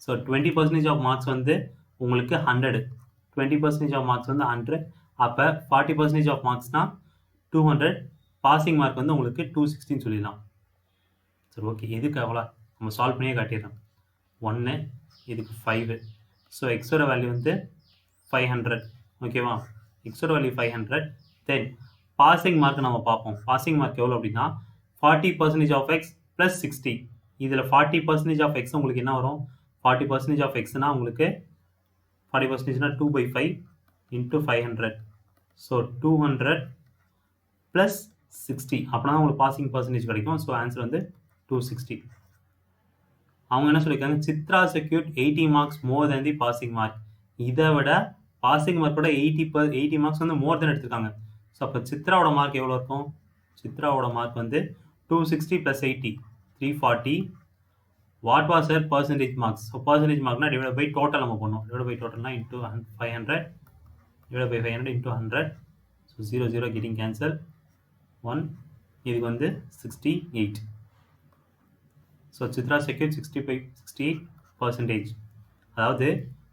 ஸோ 20% ஆஃப் மார்க்ஸ் வந்து உங்களுக்கு 100. 20% ஆஃப் மார்க்ஸ் வந்து 100. அப்போ 40% ஆஃப் மார்க்ஸ்னால் 200. பாசிங் மார்க் வந்து உங்களுக்கு 260 சொல்லிடலாம். சரி, ஓகே. எதுக்கு அவ்வளோ நம்ம சால்வ் பண்ணியே காட்டிடுறோம். 1 இதுக்கு 5. ஸோ எக்ஸோட வேல்யூ வந்து 500. ஓகேவா? எக்ஸோட வேல்யூ 500. தென் பாசிங் மார்க் நம்ம பார்ப்போம். பாசிங் மார்க் எவ்வளோ அப்படின்னா 40% ஆஃப் எக்ஸ் ப்ளஸ் 60. இதில் 40% ஆஃப் எக்ஸ் உங்களுக்கு என்ன வரும்? 40% ஆஃப் எக்ஸ்னால் உங்களுக்கு 40%னா 2/5 இன்ட்டு 500. ஸோ 200 ப்ளஸ் 60 அப்படின்னா உங்களுக்கு பாசிங் பர்சன்டேஜ் கிடைக்கும். ஸோ ஆன்சர் வந்து 260. அவங்க என்ன சொல்லியிருக்காங்க, Chitra secured 80 marks more than the passing mark. இதை விட பாசிங் மார்க்கோட 80 மார்க்ஸ் வந்து மோர் தேன் எடுத்திருக்காங்க. ஸோ அப்போ சித்ராவோட மார்க் எவ்வளோ இருக்கும்? சித்ராவோட மார்க் வந்து 260 + 80 340. What was her percentage marks? So percentage மார்க்னா டிவைட் பை டோட்டல் நம்ம பண்ணோம். டிவைட் பை டோட்டல்னா into 500 divide by 500 into 100. So 0 0 getting cancel 1. இதுக்கு வந்து 68. So Chitra secure 68%. அதாவது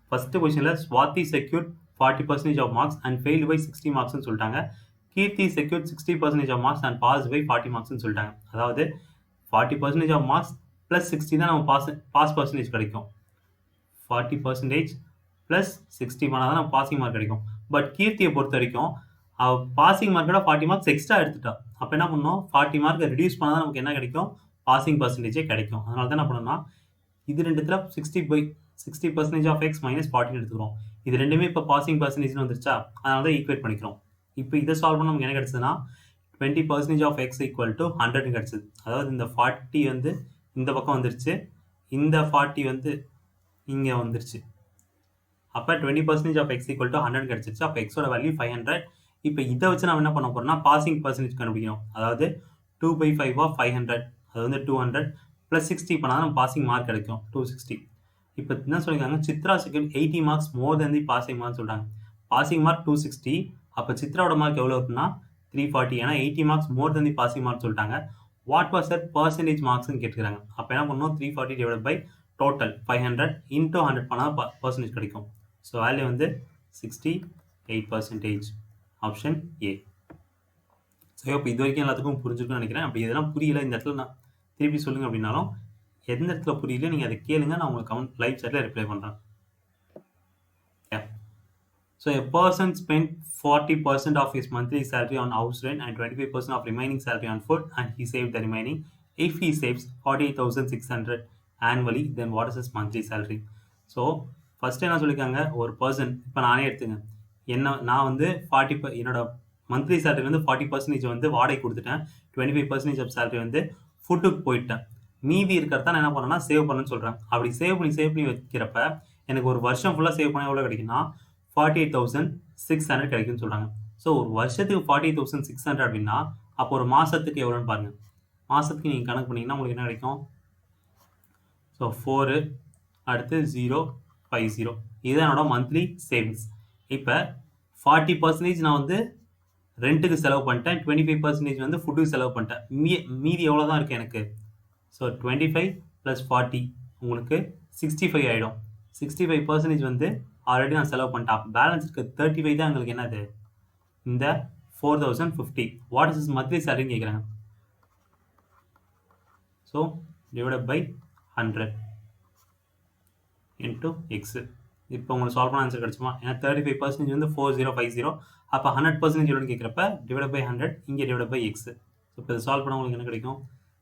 ஃபர்ஸ்ட் கொஸ்டினில் Swathi secure 40% of marks and failed by 60 மார்க்ஸ்னு சொல்லிட்டாங்க. Keerthi secure 60% of marks and pass by 40 மார்க்ஸ்னு சொல்லிட்டாங்க. அதாவது 40% ஆஃப் மார்க்ஸ் ப்ளஸ் 60 தான் நம்ம பாஸ் பர்சன்டேஜ் கிடைக்கும். 40% ப்ளஸ் 60 பண்ணால் தான் நம்ம பாசிங் மார்க் கிடைக்கும். பட் கீர்த்தியை பொறுத்த வரைக்கும் பாசிங் மார்க்கோட 40 மார்க்ஸ் எக்ஸ்ட்ரா எடுத்துட்டா. அப்போ என்ன பண்ணணும், 40 மார்க்கை ரிடியூஸ் பண்ணால் தான் நமக்கு என்ன கிடைக்கும், பாசிங் பர்சன்டேஜே கிடைக்கும். அதனால தான் என்ன பண்ணணும்னா இது ரெண்டுத்துல 60% ஆஃப் எக்ஸ் மைனஸ் 40 எடுத்துக்கிறோம். இது ரெண்டுமே இப்போ பாசிங் பர்சன்டேஜ்னு வந்துருச்சா, அதனால தான் ஈக்குவேட் பண்ணிக்கிறோம். இப்போ இதை சால்வ் பண்ண நமக்கு என்ன கிடைச்சதுன்னா 20% ஆஃப் எக்ஸ் ஈக்குவல் டு 100 கிடைச்சது. அதாவது இந்த 40 வந்து இந்த பக்கம் வந்துருச்சு, இந்த 40 வந்து இங்கே வந்துருச்சு. அப்போ 20% ஆஃப் எக்ஸ் ஈக்குவல் டு 100 கிடைச்சிருச்சு. அப்போ எக்ஸோட வேல்யூ 500. இப்போ இதை வச்சு நம்ம என்ன பண்ண போறோம்னா பாசிங் பர்சன்டேஜ் கண்டுபிடிக்கணும். அதாவது 2/5 ஆஃப் 500, அது வந்து 200 ப்ளஸ் 60 பண்ணால் நம்ம பாசிங் மார்க் கிடைக்கும் 260. இப்போ என்ன சொல்லியிருக்காங்க, சித்ரா செகண்ட் 80 மார்க்ஸ் மோர் தென் தி பாசிங் மார்க் சொல்கிறாங்க. Passing mark 260. அப்போ சித்ராவோட மார்க் எவ்வளோ இருக்குன்னா 340. ஏன்னா 80 மார்க்ஸ் மோர் தென் தி பாசிங் மார்க் சொல்லிட்டாங்க. வாட் வாஸ் ஹர் பர்சன்டேஜ் மார்க்ஸ்னு கேட்டுக்கிறாங்க. அப்போ என்ன பண்ணணும், 340 டிவைட் பை டோட்டல் 500 இன்டூ 100 பண்ணால் பர்சன்டேஜ் கிடைக்கும். ஸோ வேல்யூ வந்து 68%. Option A. ஸோ இப்போ இது வரைக்கும் எல்லாத்துக்கும் புரிஞ்சுக்கணும்னு நினைக்கிறேன். அப்படி இதெல்லாம் புரியல, இந்த இடத்துல நான் திருப்பி சொல்லுங்க அப்படின்னாலும் எந்த இடத்துல புரியல நீங்கள் அதை கேளுங்க, நான் உங்களுக்கு கமெண்ட் லைவ் சாட்டில் ரிப்ளை பண்ணுறேன். So a person spent 40% of his monthly salary on house rent and 25% of remaining salary on food, and he saved the remaining. If he saves 48,600 annually, then what is his monthly salary? So first என்ன சொல்லியிருக்காங்க, ஒரு person, இப்போ நானே எடுத்துங்க, நான் வந்து என்னோட monthly salary வந்து 40% வந்து வாடகை கொடுத்துட்டேன், 25% ஆஃப் சேலரி வந்து ஃபுட்டுக்கு போயிட்டேன். மீதி இருக்கிறத நான் என்ன பண்ணேன்னா சேவ் பண்ணுன்னு சொல்கிறேன். அப்படி சேவ் பண்ணி வைக்கிறப்ப எனக்கு ஒரு வருஷம் ஃபுல்லாக சேவ் பண்ண எவ்வளோ கிடைக்குன்னா 48,600 கிடைக்குன்னு சொல்கிறாங்க. ஸோ ஒரு வருஷத்துக்கு 48,600 அப்படின்னா அப்போ ஒரு மாதத்துக்கு எவ்வளோன்னு பாருங்கள். மாதத்துக்கு நீங்கள் கணக்கு பண்ணிங்கன்னா உங்களுக்கு என்ன கிடைக்கும், ஸோ 4 அடுத்து 050. இதுதான் என்னோட மந்த்லி சேவிங்ஸ். இப்போ 40% நான் வந்து ரெண்ட்டுக்கு செலவு பண்ணிட்டேன், 25% வந்து ஃபுட்டுக்கு செலவு பண்ணிட்டேன். மீதி எவ்வளோ தான் இருக்குது எனக்கு. ஸோ 25 + 40 உங்களுக்கு 65 ஆகிடும். 65% வந்து ஆல்ரெடி நான் செலவு பண்ணிட்டேன். அப்போ பேலன்ஸ் இருக்க 35 தான் எங்களுக்கு என்னது, இந்த 4050. வாட் இஸ் இஸ் மந்த்லி சேலரின்னு கேட்குறாங்க. So divide by 100 into x. இப்போ உங்களுக்கு சால்வ் பண்ண ஆன்சர் கிடச்சுமா? ஏன்னா 35% வந்து 4050. அப்போ 100% எவ்வளோன்னு கேட்குறப்ப டிவைட் பை 100, இங்கே டிவைட் பை எக்ஸு. ஸோ இப்போ இதை சால்வ் பண்ண உங்களுக்கு என்ன கிடைக்கும்,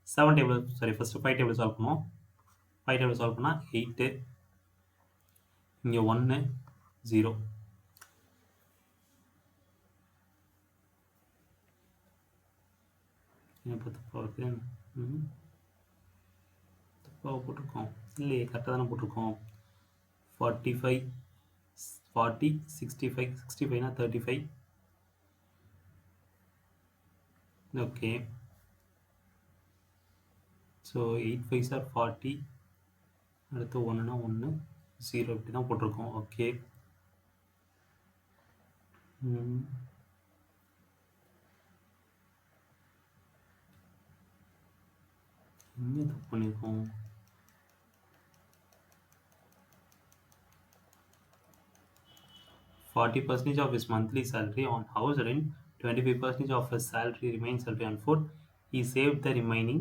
7 table, sorry first 5 table solve பண்ணுவோம். 5 டேபிள் சால்வ் பண்ணால் 8, இங்கே 1 0. தப்பாக போட்டிருக்கோம் இல்லையே, கரெக்டாக தானே போட்டிருக்கோம். 45 40 65 65னா 35. Okay, so 8 5s are 40. அடுத்து 1னா 1 0 இப்படி தான் போட்டிருக்கோம். ஓகே, என்ன தப்பு பண்ணியிருக்கோம். %40 of his monthly salary on house rent, 25% of his salary remains salary on food. He saved the remaining.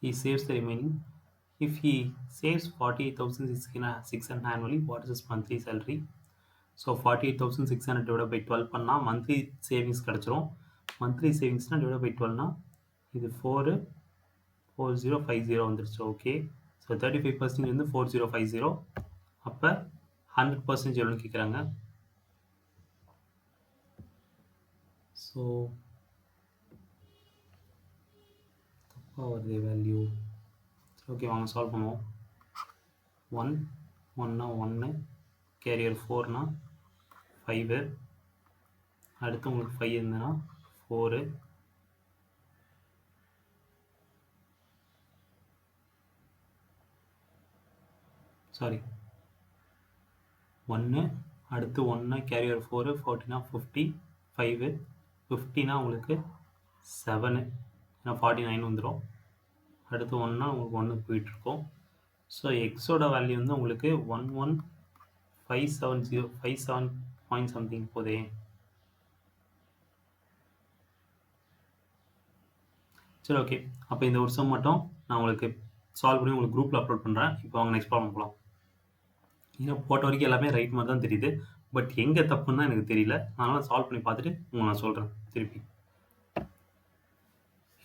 He saves the remaining. If he saves 48,600 annually, what is his monthly salary? So 48,600 divided by 12 பண்ணா monthly savings கிடைச்சிரும். monthly savingsனா divided by 12னா இது 4050 வந்துருச்சு. Okay, so 35% வந்து 4050. அப்போ 100% எவ்வளோன்னு கேட்குறாங்க. So தப்பாக வருது வேல்யூ. ஓகே, வாங்க சால்வ் பண்ணுவோம். 1 1னா 1, கேரியர் 4னா 5, அடுத்து உங்களுக்கு 5 இருந்ததுன்னா 4, சாரி 1, அடுத்து 1 கேரியர் 4, 40னா 50, 5, 50னா உங்களுக்கு 7, ஏன்னா 49 வந்துடும். அடுத்து 1னா உங்களுக்கு 1 போயிட்டுருக்கோம். ஸோ எக்ஸோட வேல்யூ வந்து உங்களுக்கு 1157057 பாயிண்ட் சம்திங் போதே. சரி, ஓகே. அப்போ இந்த ஒரு சம் மட்டும் நான் உங்களுக்கு சால்வ் பண்ணி உங்களுக்கு குரூப்பில் அப்லோட் பண்ணுறேன். இப்போ அவங்க நெக்ஸ்ட் ப்ராப்ளம் போகலாம். ஏன்னா போட்ட வரைக்கும் எல்லாமே ரைட் மாதிரி தான் தெரியுது, பட் எங்கே தப்புன்னு தான் எனக்கு தெரியல. அதனால் சால்வ் பண்ணி பார்த்துட்டு உங்களுக்கு நான் சொல்கிறேன் திருப்பி.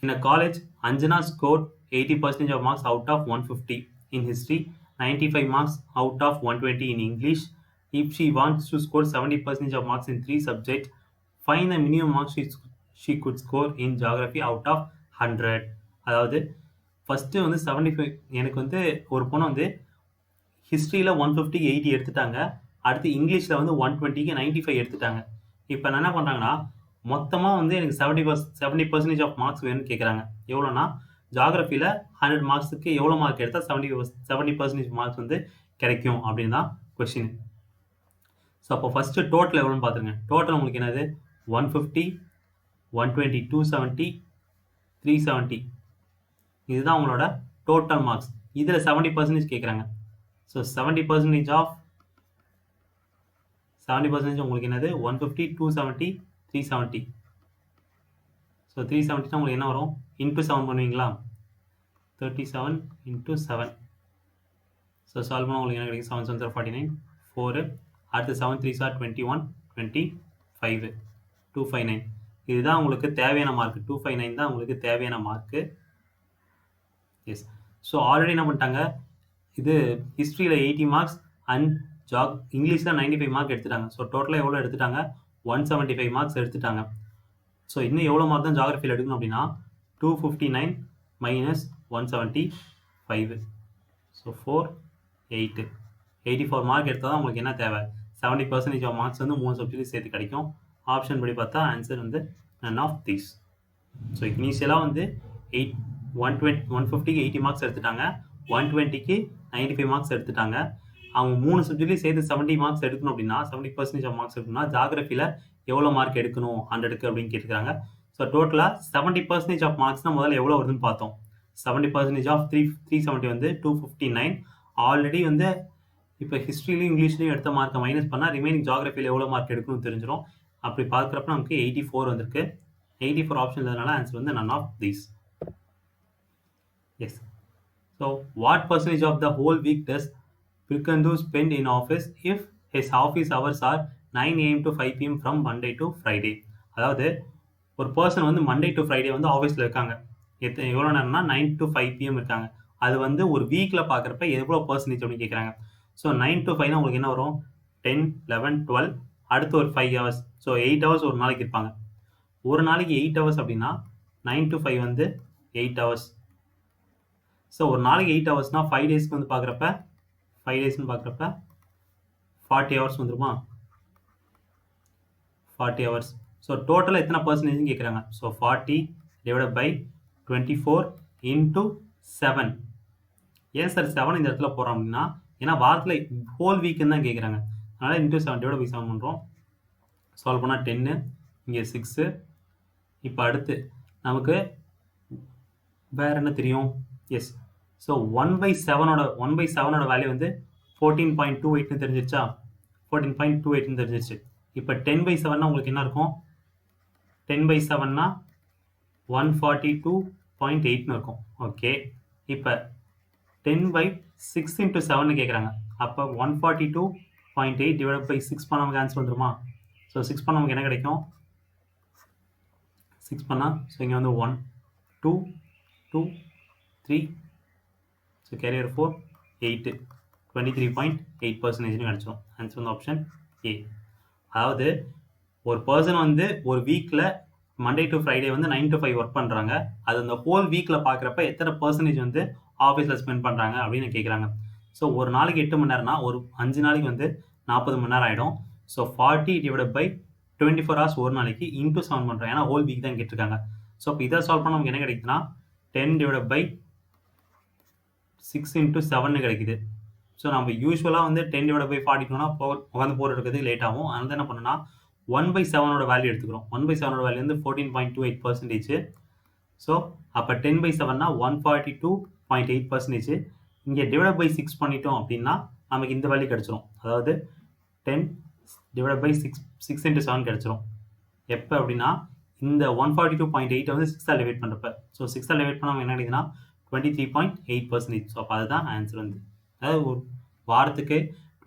In a college, Anjana scored 80% of marks out of 150 in history, 95 marks out of 120 in English. If she wants to score 70% of marks in 3 subjects, find the minimum marks she could score in geography out of 100. அதாவது first வந்து 75, எனக்கு வந்து ஒரு பொண்ணு வந்து ஹிஸ்ட்ரியில் 150க்கு 80 எடுத்துட்டாங்க, அடுத்து இங்கிலீஷில் வந்து 120க்கு 95 எடுத்துட்டாங்க. இப்போ என்ன பண்ணுறாங்கன்னா மொத்தமாக வந்து எனக்கு 70% ஆஃப் மார்க்ஸ் வேணும்னு கேட்குறாங்க. எவ்வளோனா ஜாகிரஃபியில் 100 மார்க்ஸுக்கு எவ்வளோ மார்க் எடுத்தால் 70% மார்க்ஸ் வந்து கிடைக்கும் அப்படின்னு தான் கொஸ்டின். ஸோ அப்போ ஃபஸ்ட்டு டோட்டல் எவ்வளோன்னு பார்த்துருங்க. டோட்டல் உங்களுக்கு என்னது 150, 120, 270, 370. இதுதான் உங்களோட டோட்டல் மார்க்ஸ். இதில் 70% கேட்குறாங்க. ஸோ 70% உங்களுக்கு என்னது 150, 270, 370. ஸோ 370 உங்களுக்கு என்ன வரும்? இன்ட்டு 7 பண்ணுவீங்களா? 37 இன்ட்டு 7. ஸோ சால்வ் பண்ணால் உங்களுக்கு என்ன கிடைக்கும்? 7 7 49, 4. அடுத்து 7 3 21, 25, 259. இதுதான் உங்களுக்கு தேவையான மார்க். 259 தான் உங்களுக்கு தேவையான மார்க்கு. எஸ். ஸோ ஆல்ரெடி என்ன பண்ணிட்டாங்க, இது ஹிஸ்ட்ரியில் 80 மார்க்ஸ் அண்ட் இங்கிலீஷில் 95 மார்க் எடுத்துட்டாங்க. ஸோ டோட்டலாக எவ்வளோ எடுத்துட்டாங்க? 175 மார்க்ஸ் எடுத்துட்டாங்க. ஸோ இன்னும் எவ்வளோ மார்க் தான் ஜாகிரஃபியில் எடுக்கணும் அப்படின்னா 259 மைனஸ் 175. ஸோ 4 8 84 மார்க் எடுத்தால் தான் உங்களுக்கு என்ன தேவை? 70% ஆஃப் மார்க்ஸ் வந்து 3 சப்ஜெக்ட் சேர்த்து கிடைக்கும். ஆப்ஷன் படி பார்த்தா ஆன்சர் வந்து நன் ஆஃப் தீஸ். ஸோ இனிஷியலாக வந்து 150க்கு 80 மார்க்ஸ் எடுத்துட்டாங்க, 120க்கு 95 மார்க்ஸ் எடுத்துட்டாங்க. அவங்க 3 சப்ஜெக்ட்லையும் சேர்த்து 70 மார்க்ஸ் எடுக்கணும் அப்படின்னா 70% ஆஃப் மார்க்ஸ் எடுக்கணும்னா ஜாகிரஃபியில் எவ்வளோ மார்க் எடுக்கணும் 100க்கு அப்படின்னு கேட்டுக்கிறாங்க. ஸோ டோட்டலாக 70% ஆஃப் மார்க்ஸ்னால் முதல்ல எவ்வளோ வருதுன்னு பார்த்தோம். 70% ஆஃப் 370 வந்து 259. ஆல்ரெடி வந்து இப்போ ஹிஸ்ட்ரிலையும் இங்கிலீஷ்லையும் எடுத்த மார்க்கை மைனஸ் பண்ணால் ரிமைனிங் ஜாகிரஃபியில் எவ்வளோ மார்க் எடுக்கணும்னு தெரிஞ்சிடும். அப்படி பார்க்குறப்ப நமக்கு 84 வந்திருக்கு. 84 ஆப்ஷன் இருந்ததுனால ஆன்சர் வந்து none of these. Yes. So what percentage of the whole week does Pilkandu spend in office if his office hours are 9 AM to 5 PM from Monday to Friday? அதாவது ஒரு பர்சன் வந்து Monday to Friday வந்து ஆஃபீஸில் இருக்காங்க. எவ்வளோ நேரம்னா 9 to 5 PM இருக்காங்க. அது வந்து ஒரு வீக்கில் பார்க்குறப்ப எவ்வளோ பர்சன்டேஜ் அப்படின்னு கேட்குறாங்க. ஸோ 9 to 5னா உங்களுக்கு என்ன வரும்? 10, 11, 12, அடுத்து ஒரு 5 hours. ஸோ 8 hours ஒரு நாளைக்கு இருப்பாங்க. ஒரு நாளைக்கு 8 hours அப்படின்னா 9 to 5 வந்து 8 hours. ஸோ ஒரு நாளைக்கு 8 ஹவர்ஸ்னால் 5 டேஸ்க்கு வந்து பார்க்குறப்ப 40 hours வந்துருமா? 40 hours. ஸோ டோட்டலாக எத்தனை பர்சன்டேஜ்னு கேட்குறாங்க. So 40 divide by 24 into 7. ஏன் சார் 7 இந்த இடத்துல போகிறோம் அப்படின்னா, ஏன்னா வாரத்தில் ஹோல் வீக்குன்னு தான் கேட்குறாங்க. அதனால் இன்ட்டு 7 டிவைட் பை 7 பண்ணுறோம். சால்வ் பண்ணால் 10, இங்கே 6. இப்போ அடுத்து நமக்கு வேறு என்ன தெரியும்? எஸ். ஸோ 1/7ஓட வேல்யூ வந்து 14.28ன்னு தெரிஞ்சிருச்சா? 14.28ன்னு தெரிஞ்சிருச்சு. இப்போ 10/7னா உங்களுக்கு என்ன இருக்கும்? 10/7னா 142.8ன்னு இருக்கும். ஓகே. இப்போ 10/6 into 7ன்னு கேட்குறாங்க. அப்போ 142.8 டிவைட் பை 6 பண்ண நமக்கு ஆன்சர் வந்துருமா? ஸோ 6 பண்ண நமக்கு என்ன கிடைக்கும்? 6 பண்ணால் ஸோ இங்கே வந்து 1 2 2 3, ஸோ கேரியர் 4 8, 23.8% கிடச்சிடும். ஆன்சர் வந்து ஆப்ஷன் ஏ. அதாவது ஒரு பர்சன் வந்து ஒரு வீக்கில் மண்டே டு ஃப்ரைடே வந்து 9 to 5 ஒர்க் பண்ணுறாங்க. அது அந்த ஹோல் வீக்கில் பார்க்குறப்ப எத்தனை பர்சன்டேஜ் வந்து ஆஃபீஸில் ஸ்பெண்ட் பண்ணுறாங்க அப்படின்னு கேட்குறாங்க. ஸோ ஒரு நாளைக்கு 8 மணி நேரம்னா ஒரு 5 நாளைக்கு வந்து 40 மணி நேரம் ஆகிடும். ஸோ 40 divided by 24 hours ஒரு நாளைக்கு இன்டூ 7 பண்ணுறோம். ஏன்னா ஹோல் வீக் தான் கேட்டிருக்காங்க. ஸோ இப்போ இதை சால்வ் பண்ண நமக்கு என்ன கிடைக்குதுன்னா 10 divided by 6 into 7 கிடைக்குது. ஸோ நம்ம யூஸ்வலாக வந்து 10 divided by 42னா உட்காந்து போர் எடுக்கிறதுக்கு லேட் ஆகும். அதனால என்ன பண்ணணும்னா 1/7 வேல்யூ எடுத்துக்கிறோம். 1/7 வேல்யூ வந்து 14.28%. ஸோ அப்போ 10/7னா 142.8%. இங்கே டிவைட் பை 6 பண்ணிட்டோம் அப்படின்னா நமக்கு இந்த வேல்யூ கிடச்சிரும். அதாவது 10 divided by 6 into 7 கிடச்சிரும். எப்போ அப்படின்னா இந்த 142.8 வந்து 6ஆல் டிவைட் பண்ணுறப்ப. ஸோ 6ஆல் டிவைட் பண்ணால் என்ன கிடைக்குதுன்னா 23.8%. ஸோ அப்போ அதுதான் ஆன்சர் வந்து. அதாவது ஒரு வாரத்துக்கு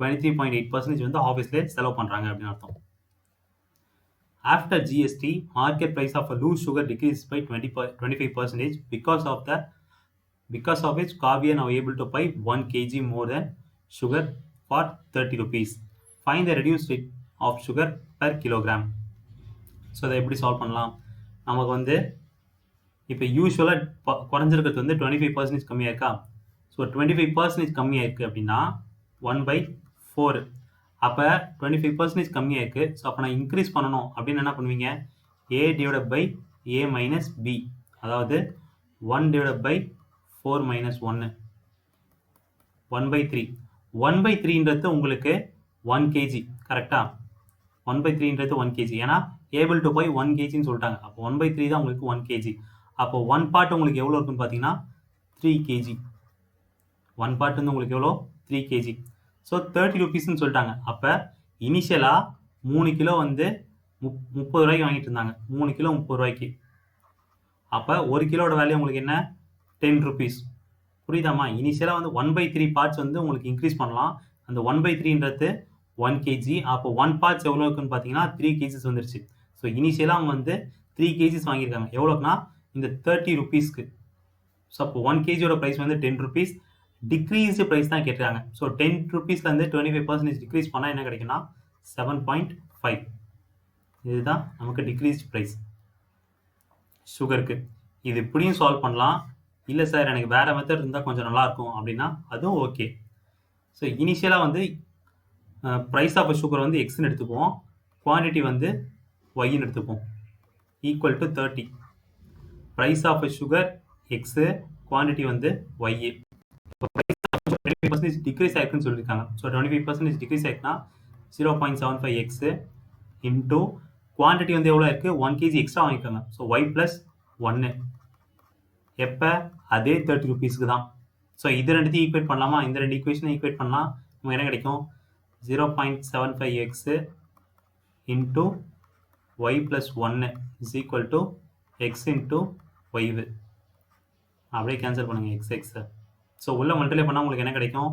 23.8% வந்து ஆஃபீஸ்லேயே செலவு பண்ணுறாங்க அப்படின்னு அர்த்தம். After GST, market price of a loose sugar decreased by 25% because of which Kavya now able to buy 1 kg more than sugar for 30 rupees. Find the reduced rate of sugar per kilogram. So அதை எப்படி solve பண்ணலாம்? நமக்கு வந்து இப்போ யூஸ்வலாக குறைஞ்சிருக்கிறது வந்து 25% கம்மியாக இருக்கா? ஸோ 25% கம்மியாக இருக்குது அப்படின்னா 1/4. அப்போ 25% கம்மியாக இருக்குது. ஸோ அப்போ நான் இன்க்ரீஸ் பண்ணணும் அப்படின்னு என்ன பண்ணுவீங்க? A divided by A minus B. அதாவது 1 divided by 4 minus 1. 1/3. 1/3ன்றது உங்களுக்கு 1 kg. கரெக்டாக? 1/3ன்றது 1 kg. ஏன்னா ஏபிள் டு பை 1 kgன்னு சொல்லிட்டாங்க. அப்போ 1/3 தான் உங்களுக்கு 1 kg. அப்போ 1 part உங்களுக்கு எவ்வளோ இருக்குன்னு பார்த்தீங்கன்னா 3 kg. 1 part வந்து உங்களுக்கு எவ்வளோ? 3 kg. ஸோ 30 rupeesன்னு சொல்லிட்டாங்க. அப்போ இனிஷியலாக 3 கிலோ வந்து 30 ரூபாய்க்கு வாங்கிட்டு இருந்தாங்க. 3 கிலோ 30 ரூபாய்க்கு. அப்போ 1 கிலோட வேல்யூ உங்களுக்கு என்ன? 10 rupees. புரியுதாம்மா? இனிஷியலாக வந்து 1/3 பார்ட்ஸ் வந்து உங்களுக்கு இன்க்ரீஸ் பண்ணலாம். அந்த 1/3ன்றது 1 kg. அப்போ 1 பார்ட்ஸ் எவ்வளோ இருக்குன்னு பார்த்தீங்கன்னா 3 kgs வந்துருச்சு. ஸோ இனிஷியலாக அவங்க வந்து 3 kgs வாங்கியிருக்காங்க. எவ்வளோக்குன்னா இந்த 30 rupeesக்கு. ஸோ அப்போ 1 kgயோட ப்ரைஸ் வந்து 10 rupees. டிக்ரீஸ்டு ப்ரைஸ் தான் கேட்டிருக்காங்க. ஸோ 10 rupeesலேருந்து 25% டிக்ரீஸ் பண்ணால் என்ன கிடைக்குன்னா 7.5. இதுதான் நமக்கு டிக்ரீஸ்டு ப்ரைஸ் சுகருக்கு. இது இப்படியும் சால்வ் பண்ணலாம். இல்லை சார் எனக்கு வேறு மெத்தட் இருந்தால் கொஞ்சம் நல்லாயிருக்கும் அப்படின்னா அதுவும் ஓகே. ஸோ இனிஷியலாக வந்து ப்ரைஸ் ஆஃப் சுகர் வந்து எக்ஸ்ன்னு எடுத்துக்குவோம். குவான்டிட்டி வந்து ஒய்ன்னு எடுத்துப்போம். Equal to 30. Price of sugar x, quantity வந்து ஒய்ஏ. இப்போ ப்ரைஸ் ஆஃப் 25% டிக்ரீஸ் ஆயிருக்குன்னு சொல்லியிருக்காங்க. ஸோ 25% டிக்ரீஸ் ஆயிருக்குன்னா 0.75 எக்ஸு இன்டூ குவான்டிட்டி வந்து எவ்வளோ இருக்குது? 1 kg எக்ஸ்ட்ரா வாங்கிக்கோங்க. So y plus 1. எப்போ? அதே 30 rupeesக்கு தான். ஸோ இது ரெண்டுத்தையும் ஈக்குவேட் பண்ணலாமா? இந்த ரெண்டு ஈக்குவேஷனை ஈக்குவேட் பண்ணலாம். நமக்கு என்ன கிடைக்கும்? 0.75 x into y plus 1 is equal to x into y. அப்படியே கேன்சல் பண்ணுங்க x x. ஸோ உள்ள மல்டிப்ளை பண்ணால் உங்களுக்கு என்ன கிடைக்கும்?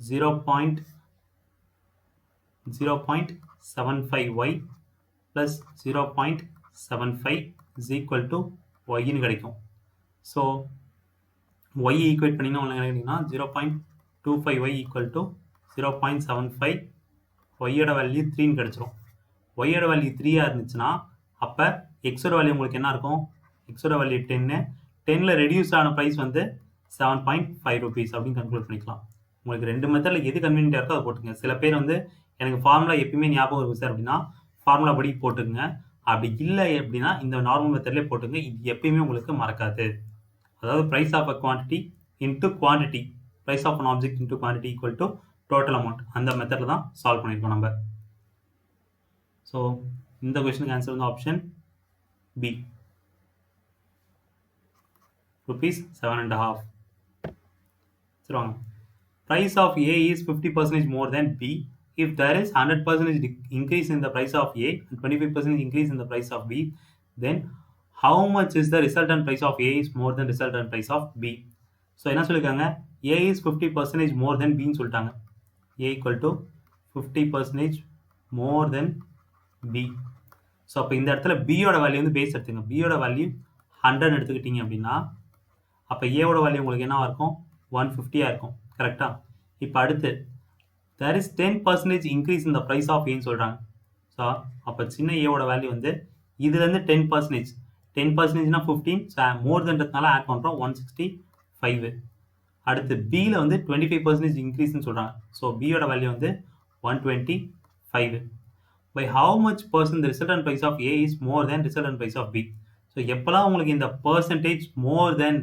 0.75y plus 0.75 is equal to yன்னு கிடைக்கும். ஸோ y ஈக்குவேட் பண்ணிங்கன்னா உங்களுக்கு என்ன கிடைக்குன்னா 0.25y equal to 0.75. ஒய்யோட வேல்யூ 3ன்னு கிடச்சிரும். ஒய்யோட வேல்யூ 3ஆக இருந்துச்சுன்னா அப்போ எக்ஸோட வேல்யூ உங்களுக்கு என்ன இருக்கும்? எக்ஸோட வேல்யூ 10. 10ல் ரெடியூஸ் ஆன ப்ரைஸ் வந்து 7.5 rupees அப்படின்னு கன்க்ளூட் பண்ணிக்கலாம். உங்களுக்கு ரெண்டு மெத்தடில் எது கன்வீனியன்ட்டாக இருக்கோ அதை போட்டுங்க. சில பேர் வந்து எனக்கு ஃபார்முலா எப்பயுமே ஞாபகம் இருக்கும் சார் அப்படின்னா ஃபார்முலா படி போட்டுங்க. அப்படி இல்லை அப்படின்னா இந்த நார்மல் மெத்தட்லேயே போட்டுங்க. இது எப்பயுமே உங்களுக்கு மறக்காது. அதாவது price of a quantity into quantity, price of an object into quantity equal to total amount. அந்த மெத்தடில் தான் சால்வ் பண்ணியிருக்கோம் நம்ம. ஸோ இந்த கொஸ்டினுக்கு ஆன்சர் வந்து ஆப்ஷன் பி, ₹7.5. சரி வாங்க. Price of A is 50% more than B. If there is 100% increase in the price of A and 25% increase in the price of B, then how much is the resultant price of A is more than resultant price of B? So என்ன சொல்லியிருக்காங்க? A is 50% more than B ன்னு சொல்லிட்டாங்க. A equal to 50% more than B. So அப்போ இந்த இடத்துல பியோட value வந்து base எடுத்துங்க. பியோட வேல்யூ 100 எடுத்துக்கிட்டீங்க அப்படின்னா அப்போ ஏவோட வேல்யூ உங்களுக்கு என்னவா இருக்கும்? 150 இருக்கும். கரெக்டாக? இப்போ அடுத்து there is 10% increase in the price of Aன்னு சொல்கிறாங்க. ஸோ ஸோ அப்போ சின்ன ஏவோட வேல்யூ வந்து இதுலேருந்து 10%. 10%னா 15. ஸோ மோர் தென்றதுனால ஆட் பண்ணுறோம் 165. அடுத்து பியில் வந்து 25% இன்க்ரீஸ்ன்னு சொல்கிறாங்க. ஸோ பியோட வேல்யூ வந்து 125. By how much percent the resultant price of A is more than resultant price of B? So எப்போல்லாம் உங்களுக்கு இந்த percentage more than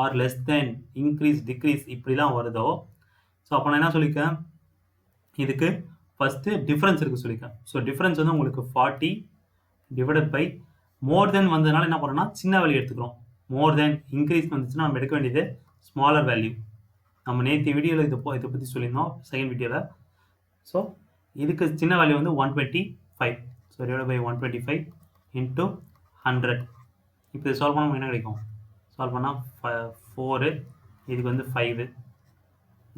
or less than increase decrease இப்படிலாம் வருதோ ஸோ அப்போ நான் என்ன சொல்லியிருக்கேன், இதுக்கு ஃபஸ்ட்டு டிஃப்ரென்ஸ் இருக்குது சொல்லியிருக்கேன். ஸோ டிஃப்ரென்ஸ் வந்து உங்களுக்கு 40 டிவைடட் பை மோர் தென் வந்ததுனால என்ன பண்ணுறோம்னா சின்ன வேல்யூ எடுத்துக்கிறோம். மோர் தென் இன்க்ரீஸ் வந்துச்சுன்னா நம்ம எடுக்க வேண்டியது ஸ்மாலர் வேல்யூ. நம்ம நேற்று வீடியோவில் இதை பற்றி சொல்லியிருந்தோம் செகண்ட் வீடியோவில். ஸோ இதுக்கு சின்ன வேல்யூ வந்து 125. So divide by 125 into 100. இப்போ இதை சால்வ் பண்ணால் என்ன கிடைக்கும், சால்வ் பண்ணால் 4, இதுக்கு வந்து 5,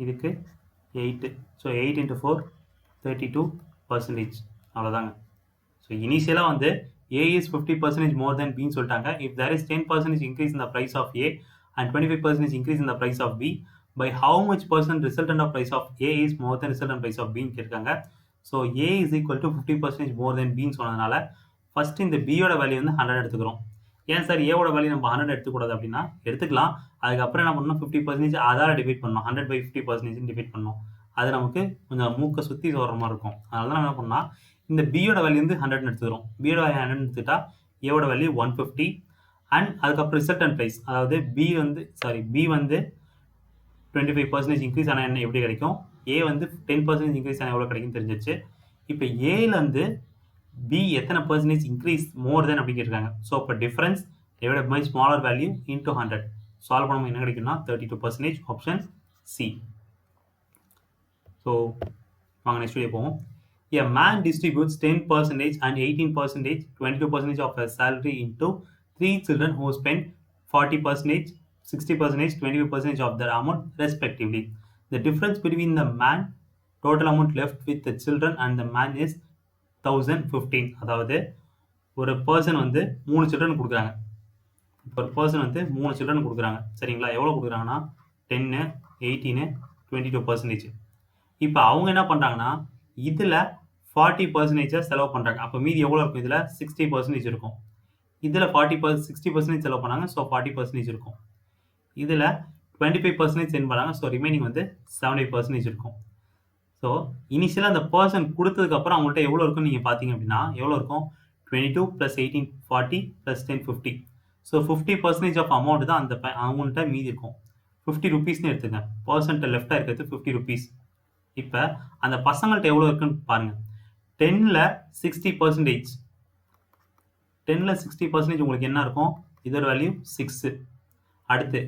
இதுக்கு 8. So 8 into 4 32%. அவ்வளோதாங்க. ஸோ இனிஷியலாக வந்து A is 50% more than Bன்னு சொல்லிட்டாங்க. If there is 10% increase in the price of A and 25% increase in the price of B, by how much percent resultant of price of A is more than resultant price of Bன்னு கேட்காங்க. So A is equal to 50% more than Bன்னு சொன்னதுனால first இந்த Bயோட value வந்து 100 எடுத்துக்கிறோம். ஏன் sir ஏவோட value நம்ம 100 எடுத்துக்கூடாது அப்படின்னா எடுத்துக்கலாம். அதுக்கப்புறம் என்ன பண்ணணும், 50% அதால் டிவைட் பண்ணணும். 100 by 50% டிவைட் பண்ணணும். அது நமக்கு கொஞ்சம் மூக்கை சுற்றி வர மாதிரி இருக்கும். அதனால தான் என்ன பண்ணால் இந்த பியோட வேல்யூ வந்து 100 எடுத்துக்கிறோம். பியோட வேல்யூ 100 எடுத்துட்டா ஏவோட வேல்யூ 150. அண்ட் அதுக்கப்புறம் ரிசல்டன் ப்ரைஸ், அதாவது பி வந்து 25% இன்க்ரீஸ் ஆனால் என்ன எப்படி கிடைக்கும், ஏ வந்து 10% இன்க்ரீஸ் ஆனால் எவ்வளோ கிடைக்கும் தெரிஞ்சிச்சு. இப்போ ஏலேருந்து பி எத்தனை பர்சன்டேஜ் இன்க்ரீஸ் மோர் தென் அப்படின்னு கேட்டிருக்காங்க. ஸோ இப்போ difference divided by smaller value into 100. Solve பண்ணும்போது என்ன கிடைக்கும்னா 32%. Option C. ஸோ வாங்க நெக்ஸ்ட் வீடியோ போவோம். A man distributes 10% and 18%, 22% of his salary into 3 children who spend 40%, 60%, 25% of their amount respectively. The difference between the man total amount left with the children and the man is 1015. அதாவது ஒரு person வந்து 3 children கொடுக்குறாங்க. ஒரு person வந்து 3 children கொடுக்குறாங்க. சரிங்களா, எவ்வளோ கொடுக்குறாங்கன்னா 10, 18, 22%. இப்போ அவங்க என்ன பண்ணுறாங்கன்னா இதில் 40% செலவு பண்ணுறாங்க. அப்போ மீதி எவ்வளோ இருக்கும், இதில் 60% இருக்கும். இதில் 60% செலவு பண்ணாங்க. ஸோ 40% இருக்கும். இதில் 25% சென்ட் பண்ணாங்க. ஸோ ரிமைனிங் வந்து 70% இருக்கும். ஸோ இனிஷியலாக அந்த பர்சன் கொடுத்ததுக்கப்புறம் அவங்கள்ட்ட எவ்வளோ இருக்குன்னு நீங்கள் பார்த்தீங்க அப்படின்னா எவ்வளோ இருக்கும், 22 + 18 40 + 10 50. ஸோ 50% ஆஃப் அமௌண்ட் தான் அந்த அவங்கள்ட்ட மீதி இருக்கும். 50 rupeesனு எடுத்துங்க. பர்சன்ட் லெஃப்டாக இருக்கிறது 50 rupees. இப்போ அந்த பசங்கள்ட்ட எவ்வளோ இருக்குன்னு பாருங்கள். 10ல் 60%. 10ல் 60% உங்களுக்கு என்ன இருக்கும், இதோட வேல்யூ 6. அடுத்து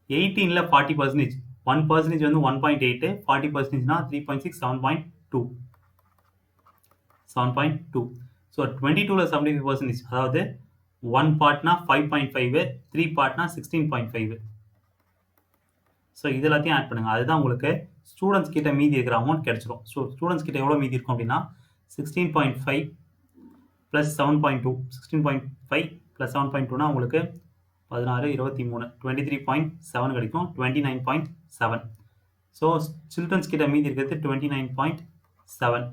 18ல் 40%. 1% வந்து 1.8, 40%னா 3.6, 7.2. 7.2. ஸோ 22ல் 75%. அதாவது 1 பார்ட்னா 5.5, 3 பார்ட்னா 16.5. ஸோ இது எல்லாத்தையும் ஆட் பண்ணுங்கள். அதுதான் உங்களுக்கு ஸ்டூடெண்ட்ஸ் கிட்ட மீதி இருக்கிற அமௌண்ட் கிடைச்சிரும். ஸோ ஸ்டூடெண்ட்ஸ் கிட்ட எவ்வளோ மீதி இருக்கும் அப்படின்னா 16.5 + 7.2. 16.5 + 7.2னா உங்களுக்கு 16, 23, 23.7 கிடைக்கும். 29.7. ஸோ சில்ட்ரன்ஸ் கிட்ட மீதி இருக்கிறது 29.7.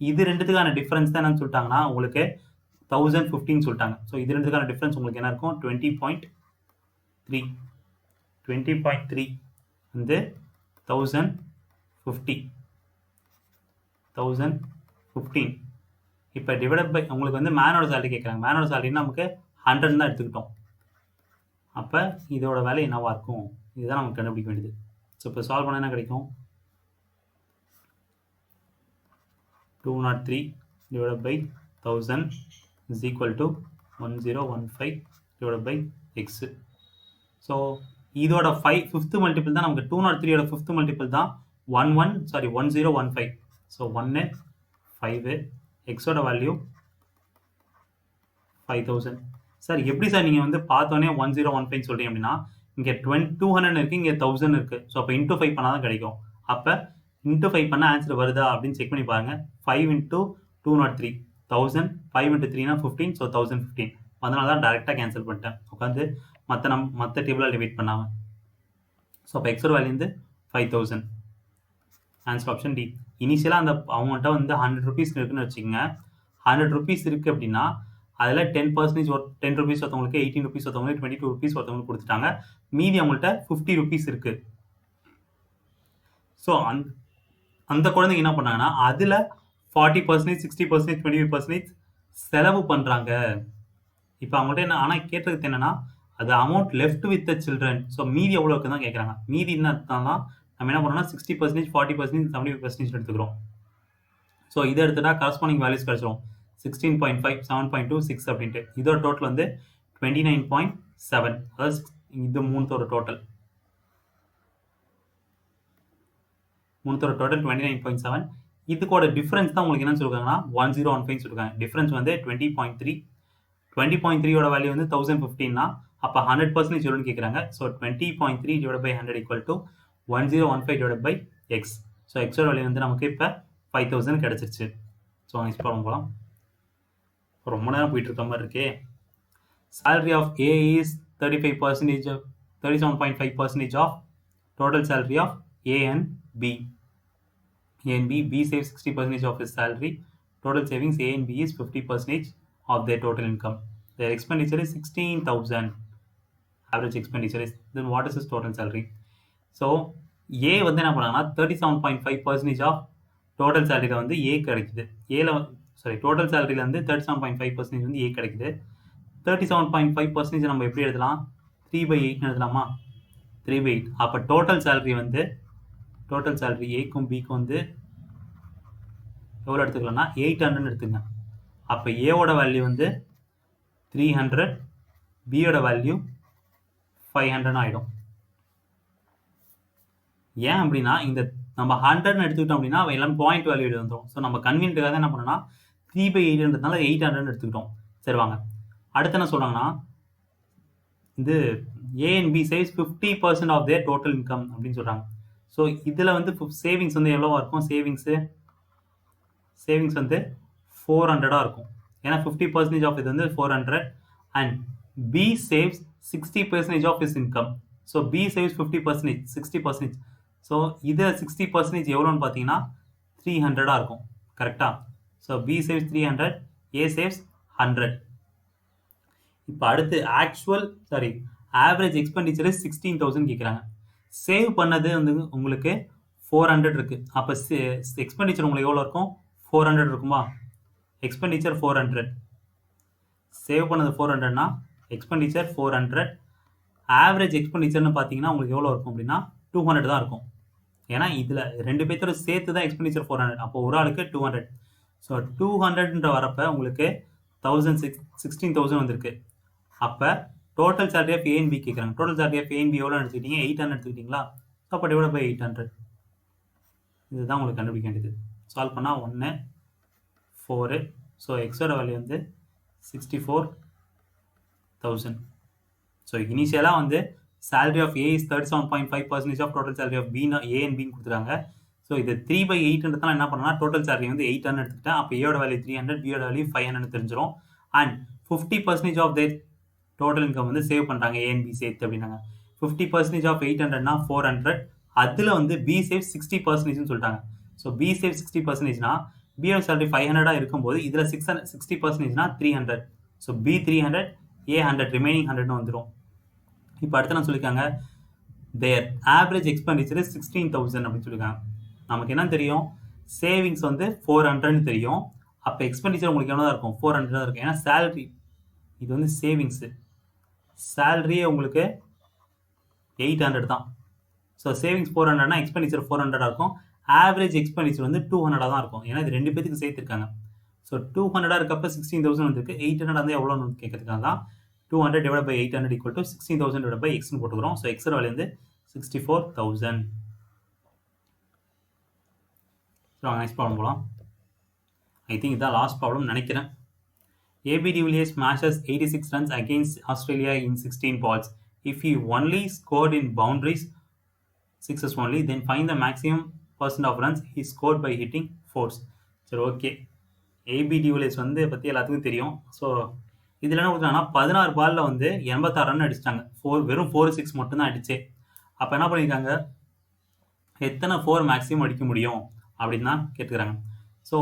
இது ரெண்டுத்துக்கான டிஃப்ரென்ஸ் தான் என்னன்னு சொல்லிட்டாங்கன்னா உங்களுக்கு 1015 சொல்லிட்டாங்க. ஸோ இது ரெண்டுத்துக்கான டிஃப்ரென்ஸ் உங்களுக்கு என்ன இருக்கும், 20.3. 20.3 வந்து 1050. 1015. இப்போ டிவைட் பை உங்களுக்கு வந்து மேனோட சேலரி கேட்குறாங்க. மேனோட சேலரின்னா நமக்கு 100 தான் எடுத்துக்கிட்டோம். அப்போ இதோட வேலை என்னவா இருக்கும், இதுதான் நமக்கு கண்டுபிடிக்க வேண்டியது. ஸோ இப்போ சால்வ் பண்ண என்ன கிடைக்கும், 203 divided by 1000 is equal to 1015 divided by x. So இதோட 5th மல்டிபிள் தான் நமக்கு 203யோட 5th மல்டிபிள் தான் 1015. ஸோ 1 5, எக்ஸோட வேல்யூ 5000. சார் எப்படி சார் நீங்கள் வந்து பார்த்தோன்னே 1015 சொல்கிறீங்க அப்படின்னா இங்கே 200 இருக்குது, இங்கே 1000 இருக்குது. ஸோ அப்போ இன்ட்டு 5 பண்ணால் தான் கிடைக்கும். அப்போ இன்ட்டு 5 பண்ணால் ஆன்சர் வருதா அப்படின்னு செக் பண்ணி பாருங்கள். 5 × 203 1000, 5 × 3னா 15. ஸோ 1015. அதனால தான் டேரெக்டாக கேன்சல் பண்ணிட்டேன் உட்காந்து மற்ற டேபிளாக டிவைட் பண்ணாமல். ஸோ அப்போ எக்ஸோட வேல்யூ வந்து 5000. Answer option D. இனிஷியலாக அந்த அவங்கள்ட்ட வந்து 100 rupees இருக்குன்னு வச்சுக்கோங்க. 100 rupees இருக்கு அப்படின்னா அதில் 10% 10 rupees ஒருத்தவங்களுக்கு, 18 rupees ஒருத்தவங்களுக்கு, 22 rupees ஒருத்தவங்களுக்கு கொடுத்துட்டாங்க. மீதி அவங்கள்ட்ட 50 rupees இருக்கு. ஸோ அந்த குழந்தைங்க என்ன பண்ணாங்கன்னா அதில் 40%, 60%, 25% செலவு பண்ணுறாங்க. இப்போ அவங்கள்ட்ட என்ன ஆனால் கேட்டதுக்கு என்னன்னா அது amount left with the children. So மீதி எவ்வளோக்கு தான் கேட்குறாங்க. மீதி என்ன தான் நம்ம என்ன பண்ணோம்னா 60%, 40%, 75% எடுத்துக்கிறோம். ஸோ இதை எடுத்துட்டா கரஸ்பாண்டிங் வேல்யூஸ் கிடைச்சிரும். 16.5, 7.2, 6 அப்படின்ட்டு. இதோட டோட்டல் வந்து 29.7. அதாவது இது மூணுத்தோட டோட்டல் 29.7. இதுக்கோட டிஃபரன்ஸ் தான் உங்களுக்கு என்ன சொல்லிருக்காங்கன்னா 1015 சொல்லிருக்காங்க. டிஃபரன்ஸ் வந்து 20.3. 20.3யோட வேல்யூ வந்து 1015னா அப்போ 100% எவ்வளோன்னு கேட்குறாங்க. So 20.3 divided by 100 equal to 1015 divided by x. So எக்ஸோட வேல்யூ வந்து நமக்கு இப்போ 5000 கிடச்சிருச்சு. ஸோ நெக்ஸ்ட் ப்ராப்ளம் போகலாம். ரொம்ப நேரம் போயிட்டு இருக்க மாதிரி இருக்கே. salary of A is 35%, 37.5% of total salary of A and B. A and B, B saves 60% of his salary. Total savings A and B is 50% of their total income. Their expenditure is 16,000. Average expenditure is, then what is his total salary? So A வந்து என்ன பண்ணாங்கன்னா 37.5% of total salary வந்து A கிடைக்குது. Total சேலரியில வந்து 37.5% வந்து A கிடைக்குது. 37.5% நம்ம எப்படி எழுதலாம்? 3/8 எழுதலாமா? 3/8. அப்போ டோட்டல் சேலரி வந்து டோட்டல் சேலரி ஏக்கும் பிக்கும் வந்து எவ்வளோ எடுத்துக்கலாம்னா 800 எடுத்துங்க. அப்போ ஏவோட வேல்யூ வந்து 300, பியோட வேல்யூ 500 ஆகிடும். ஏன் அப்படின்னா இந்த நம்ம 100 எடுத்துக்கிட்டோம் அப்படின்னா எல்லாம் பாயிண்ட் வேல்யூ வந்துடும். ஸோ நம்ம கன்வீனியன்ட்டுக்காக என்ன பண்ணோம்னா 3/8ன்றதுனால 800 எடுத்துக்கிட்டோம். சரி வாங்க அடுத்து என்ன சொல்கிறாங்கன்னா இது A and B saves 50% of their total income அப்படின்னு சொல்கிறாங்க. ஸோ இதில் வந்து சேவிங்ஸ் வந்து எவ்வளோவா இருக்கும்? சேவிங்ஸ் வந்து 400 இருக்கும். ஏன்னா 50% ஆஃப் இது வந்து 400 and B saves 60% of his income. So B saves 50%, 60%. So இதை 60% எவ்வளோன்னு பார்த்தீங்கன்னா 300 இருக்கும். கரெக்டாக? So B saves 300, A saves 100. இப்போ அடுத்து ஆவரேஜ் எக்ஸ்பெண்டிச்சர் 16,000 கேட்குறாங்க. சேவ் பண்ணது வந்து உங்களுக்கு 400 இருக்குது. அப்போ எக்ஸ்பெண்டிச்சர் உங்களுக்கு எவ்வளோ இருக்கும்? 400 இருக்குமா? எக்ஸ்பெண்டிச்சர் 400, சேவ் பண்ணது 400னா எக்ஸ்பெண்டிச்சர் 400. ஆவரேஜ் எக்ஸ்பெண்டிச்சர்னு பார்த்தீங்கன்னா உங்களுக்கு எவ்வளோ இருக்கும் அப்படின்னா 200 தான் இருக்கும். ஏன்னா இதில் ரெண்டு பேர்த்தோட சேர்த்து தான் எக்ஸ்பெண்டிச்சர் 400. அப்போ ஒரு ஆளுக்கு 200. ஸோ 200ன்ற வரப்போ உங்களுக்கு 16,000 வந்திருக்கு. அப்போ total salary of A and B கேட்குறாங்க. Total salary of A and B எவ்வளோ எடுத்துக்கிட்டீங்க? 800 எடுத்துக்கிட்டீங்களா? ஸோ அப்போ டிவைட் பை 800. இதுதான் உங்களுக்கு கண்டுபிடிக்க வேண்டியது. சால்வ் பண்ணால் 1, 4. ஸோ எக்ஸோட வேல்யூ வந்து 64,000. ஸோ இனிஷியலாக வந்து salary of A is 37.5% of total salary of B, A and B கொடுத்துருக்காங்க. ஸோ இது 3/8ன்றதுனால என்ன பண்ணனா டோட்டல் சேலரி வந்து 800 எடுத்துக்கிட்டேன். அப்போ ஏயோட வேல்யூ 300, பியோட வேல்யூ 500 தெரிஞ்சிடும். And 50% of their total income வந்து சேவ் பண்ணுறாங்க A and B சேர்த்து அப்படின்னாங்க. 50% ஆஃப் 800னா 400. அதில் வந்து B சேவ் 60%ன்னு சொல்லிட்டாங்க. ஸோ B சேவ் 60%னா பியோட சேலரி 500 இருக்கும்போது இதில் 60%னா 300. ஸோ B 300, A 100, ரிமைனிங் 100ன்னு வந்துடும். இப்போ அடுத்து என்ன சொல்லியிருக்காங்க? தேர் ஆவரேஜ் எக்ஸ்பெண்டிச்சர் 16,000 அப்படின்னு சொல்லியிருக்காங்க. நமக்கு என்ன தெரியும்? சேவிங்ஸ் வந்து 400ன்னு தெரியும். அப்போ எக்ஸ்பெண்டிச்சர் உங்களுக்கு எவ்வளோ தான் இருக்கும்? 400 தான் இருக்கும். ஏன்னா சேலரி இது வந்து சேவிங்ஸு, சேலரியே உங்களுக்கு 800 தான். ஸோ சேவிங்ஸ் 400னா எக்ஸ்பெண்டிச்சர் 400 இருக்கும். ஆவரேஜ் எக்ஸ்பெண்டிச்சர் வந்து 200 தான் இருக்கும். ஏன்னா இது ரெண்டு பேருக்கு சேர்த்துருக்காங்க. ஸோ 200 இருக்கப்போ 16,000 வந்துருக்கு. 800 வந்து எவ்வளோன்னு கேட்கறதுக்காக தான் 200 divided by 800 equal to 16,000 divided by x னு போட்டுக்கிறோம். ஸோ எக்ஸோட வேல்யூ வந்து 64,000. ஸோ நெக்ஸ்ட் ப்ராப்ளம் போகலாம். ஐ திங்க் இதான் லாஸ்ட் ப்ராப்ளம் நினைக்கிறேன். AB de Villiers smashes 86 runs against Australia in 16 balls. If he only scored in boundaries 6s only, then find the maximum percent of runs he scored by hitting fours. சரி okay. AB de Villiers வந்து பற்றி எல்லாத்துக்கும் தெரியும். So இதில் என்ன கொடுத்தாங்கன்னா 16 பாலில் வந்து 86 ரன் அடிச்சிட்டாங்க. வெறும் 4-6 மட்டும்தான் அடிச்சே. அப்போ என்ன பண்ணியிருக்காங்க? எத்தனை 4 மேக்ஸிமம் அடிக்க முடியும் அப்படின்னு தான் கேட்டுக்கிறாங்க. ஸோ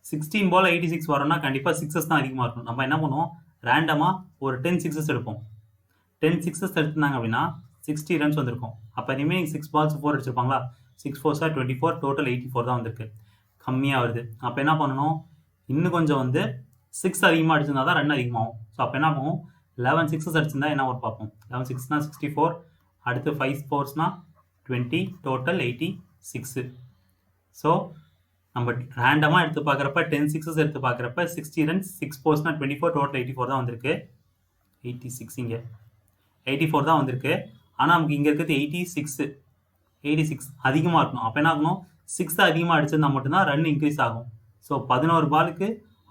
16 பால் 86 வரோம்னா கண்டிப்பாக சிக்ஸஸ் தான் அதிகமாக இருக்கும். நம்ம என்ன பண்ணுவோம், ரேண்டமாக ஒரு 10 சிக்ஸஸ் எடுப்போம். 10 சிக்ஸஸ் எடுத்துனாங்க அப்படின்னா 60 ரன்ஸ் வந்திருக்கும். அப்போ ரிமைனிங் 6 பால்ஸ் 4 அடிச்சிருப்பாங்களா, 6 4 சார் 24, டோட்டல் 84 தான் வந்திருக்கு. கம்மியாக வருது. அப்போ என்ன பண்ணணும், இன்னும் கொஞ்சம் வந்து 6 அதிகமாக அடிச்சிருந்தா தான் ரன் அதிகமாகும். ஸோ அப்போ என்ன பண்ணுவோம், 11 சிக்ஸஸ் அடிச்சிருந்தா என்ன ஒரு பார்ப்போம். 11 சிக்ஸ்னா 64, அடுத்து 5 ஃபோர்ஸ்னா 20, டோட்டல் 86. ஸோ நம்ம ரேண்டமாக எடுத்து பார்க்குறப்ப 10 சிக்ஸஸ் எடுத்து பார்க்குறப்ப 60 ரன்ஸ், 6 ஃபோர்ஸ்னா 24, டோட்டல் 84 தான் வந்திருக்கு. 86 இங்கே 84 தான் வந்திருக்கு. ஆனால் நமக்கு இங்கே இருக்கிறது 86 அதிகமாக இருக்கணும். அப்போ என்ன ஆகணும், 6 அதிகமாக அடிச்சிருந்தா மட்டும்தான் ரன் இன்க்ரீஸ் ஆகும். ஸோ 11 பாலுக்கு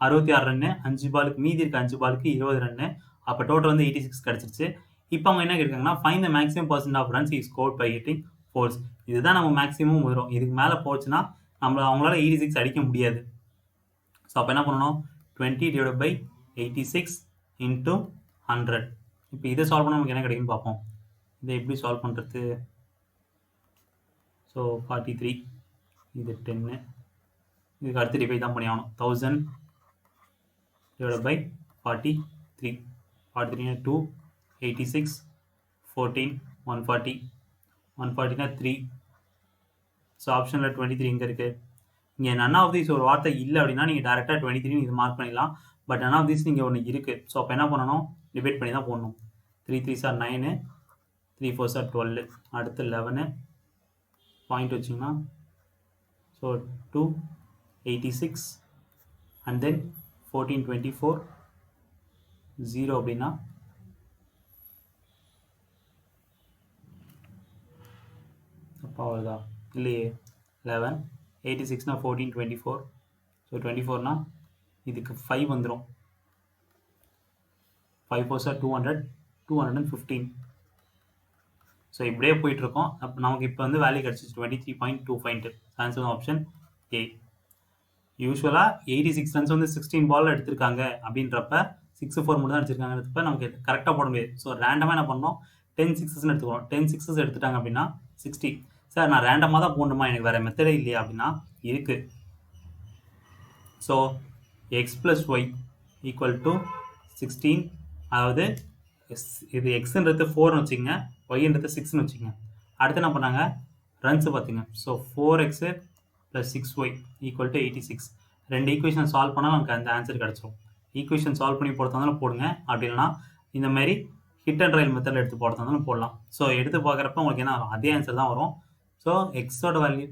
66 ரன்னு, 5 பாலுக்கு மீதி இருக்க 5 பாலுக்கு 20 ரன்னு. அப்போ டோட்டல் வந்து 86 கிடச்சிருச்சு. இப்போ அவங்க என்ன கேட்குறாங்கன்னா, find the maximum percent of runs is scored by hitting fours. இதுதான் நம்ம மேக்ஸிமம் வரும். இதுக்கு மேலே போச்சுன்னா அவங்களால 86 அடிக்க முடியாது. ஸோ அப்போ என்ன பண்ணணும், 20 டிவைட் பை 86 இன்ட்டு 100. இப்போ இதை சால்வ் பண்ண நமக்கு என்ன கிடைக்குன்னு பார்ப்போம். இதை எப்படி சால்வ் பண்ணுறது. ஸோ 43, இது 10, இதுக்கு அடுத்து டிவைட் தான் பண்ணி ஆகணும். 1000 divided by 43. 43 2, 86, 14, 140. 140 3. ஸோ ஆப்ஷனில் 23 இங்கே இருக்குது. இங்கே நன் ஆஃப் தீஸ் ஒரு வார்த்தை இல்லை அப்படின்னா நீங்கள் டேரெக்டாக 23 இது மார்க் பண்ணிடலாம். பட் நன் ஆஃப் தீஸ் நீங்கள் ஒன்று இருக்குது. ஸோ அப்போ என்ன பண்ணணும், டிவைட் பண்ணி தான் போடணும். 3 3 சார் 9, 3 4 சார் 12, அடுத்து 11 பாயிண்ட் வச்சிங்கன்னா ஸோ 286 அண்ட் தென் 14 24 0 அப்படின்னா தப்பாக வருதா இல்லையே. 11 86னா 14 24. ஸோ 24னா இதுக்கு 5 வந்துடும். 5 4 சார் 200, 215. ஸோ இப்படியே போயிட்டுருக்கோம். அப்போ நமக்கு இப்போ வந்து வேல்யூ கிடச்சிச்சு 23.25. Answer option A. யூஸ்வலாக 86 ரன்ஸ் வந்து 16 பால் எடுத்திருக்காங்க அப்படின்றப்ப 6 4 மட்டும் தான் அடிச்சிருக்காங்கிறப்ப நமக்கு கரெக்டாக போட முடியாது. ஸோ ரேண்டமாக என்ன பண்ணோம், 10 சிக்ஸஸ்ன்னு எடுத்துக்கிறோம். 10 சிக்ஸஸ் எடுத்துட்டாங்க அப்படின்னா 60. சார் நான் ரேண்டமாக தான் போடணுமா, எனக்கு வேறு மெத்தடே இல்லையா அப்படின்னா இருக்குது. So x plus y equal to 16. அதாவது இது எக்ஸுன்றது 4ன்னு வச்சுங்க, ஒய்ன்றது 6ன்னு வச்சுங்க. அடுத்து என்ன பண்ணாங்க, ரன்ஸு பார்த்துங்க. So 4x + 6y equal to 86. ரெண்டு ஈக்குவேஷன் சால்வ் பண்ணால் நமக்கு அந்த ஆன்சர் கிடச்சிரும். ஈக்குவேஷன் சால்வ் பண்ணி போடுறதாலும் போடுங்க, அப்படி இல்லைனா இந்த மாதிரி ஹிட் அண்ட் ட்ரையல் மெத்தடில் எடுத்து போடுறதாலும் போடலாம். ஸோ எடுத்து பார்க்குறப்ப உங்களுக்கு என்ன வரும், அதே ஆன்சர் தான் வரும். ஸோ எக்ஸோட வேல்யூ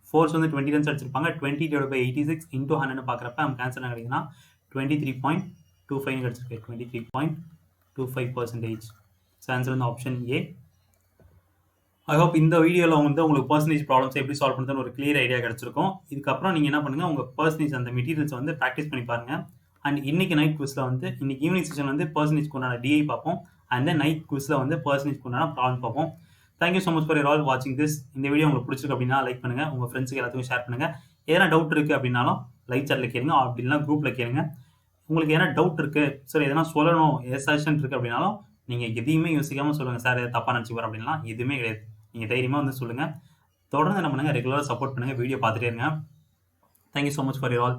ஃபோர்ஸ் வந்து 20 ரன்ஸ் அடிச்சிருப்பாங்க. 20 divided by 86 into 100 பார்க்குறப்ப நமக்கு ஆன்சர் என்ன கிடைக்குன்னா 23.25 கிடச்சிருக்கு. 23.25%. ஸோ ஆன்சர் வந்து ஆப்ஷன் ஏ. ஐ ஹோப் இந்த வீடியோவில் வந்து உங்களுக்கு பர்சன்டேஜ் ப்ராப்ளம்ஸ் எப்படி சால்வ் பண்ணுறதுன்னு ஒரு கிளியர் ஐடியா கிடச்சிருக்கும். இதுக்கப்புறம் நீங்கள் என்ன பண்ணுங்கள், உங்கள் பர்சன்டேஜ் அந்த மெட்டீரியல்ஸ் வந்து ப்ராக்டிஸ் பண்ணி பாருங்கள். அண்ட் இன்னைக்கு நைட் குவிஸில் வந்து இன்னைக்கு ஈவினிங் செஷன் வந்து பர்சன்டேஜ் கொண்டான டிஐ பார்ப்போம். அண்ட் தென் நைட் குவிஸில் வந்து பர்சன்டேஜ் கொண்டான ப்ராப்ளம் பார்ப்போம். Thank you so much for your all வாட்சிங் திஸ். இந்த வீடியோ உங்களுக்கு பிடிச்சிருக்கு அப்படின்னா லைக் பண்ணுங்கள், உங்கள் ஃப்ரெண்ட்ஸுக்கு எல்லாத்துக்கும் ஷேர் பண்ணுங்கள். எதனா டவுட் இருக்குது அப்படின்னாலும் லைக் சாட்டில் கேளுங்க, அப்படி இல்லைனா குரூப்பில் கேளுங்க. உங்களுக்கு எதனா டவுட் இருக்குது, சார் எதனா சொல்லணும், எது சஜஷன் இருக்குது அப்படின்னாலும் நீங்கள் எதையுமே யோசிக்காமல் சொல்லுங்கள். சார் எதாவது தப்பாக நினச்சிப்பார் அப்படின்னா எதுவுமே கிடையாது, நீங்கள் தைரியமாக வந்து சொல்லுங்கள். தொடர்ந்து என்ன பண்ணுங்கள், ரெகுலராக சப்போர்ட் பண்ணுங்கள், வீடியோ பார்த்துட்டே இருங்க. Thank you so much for your all.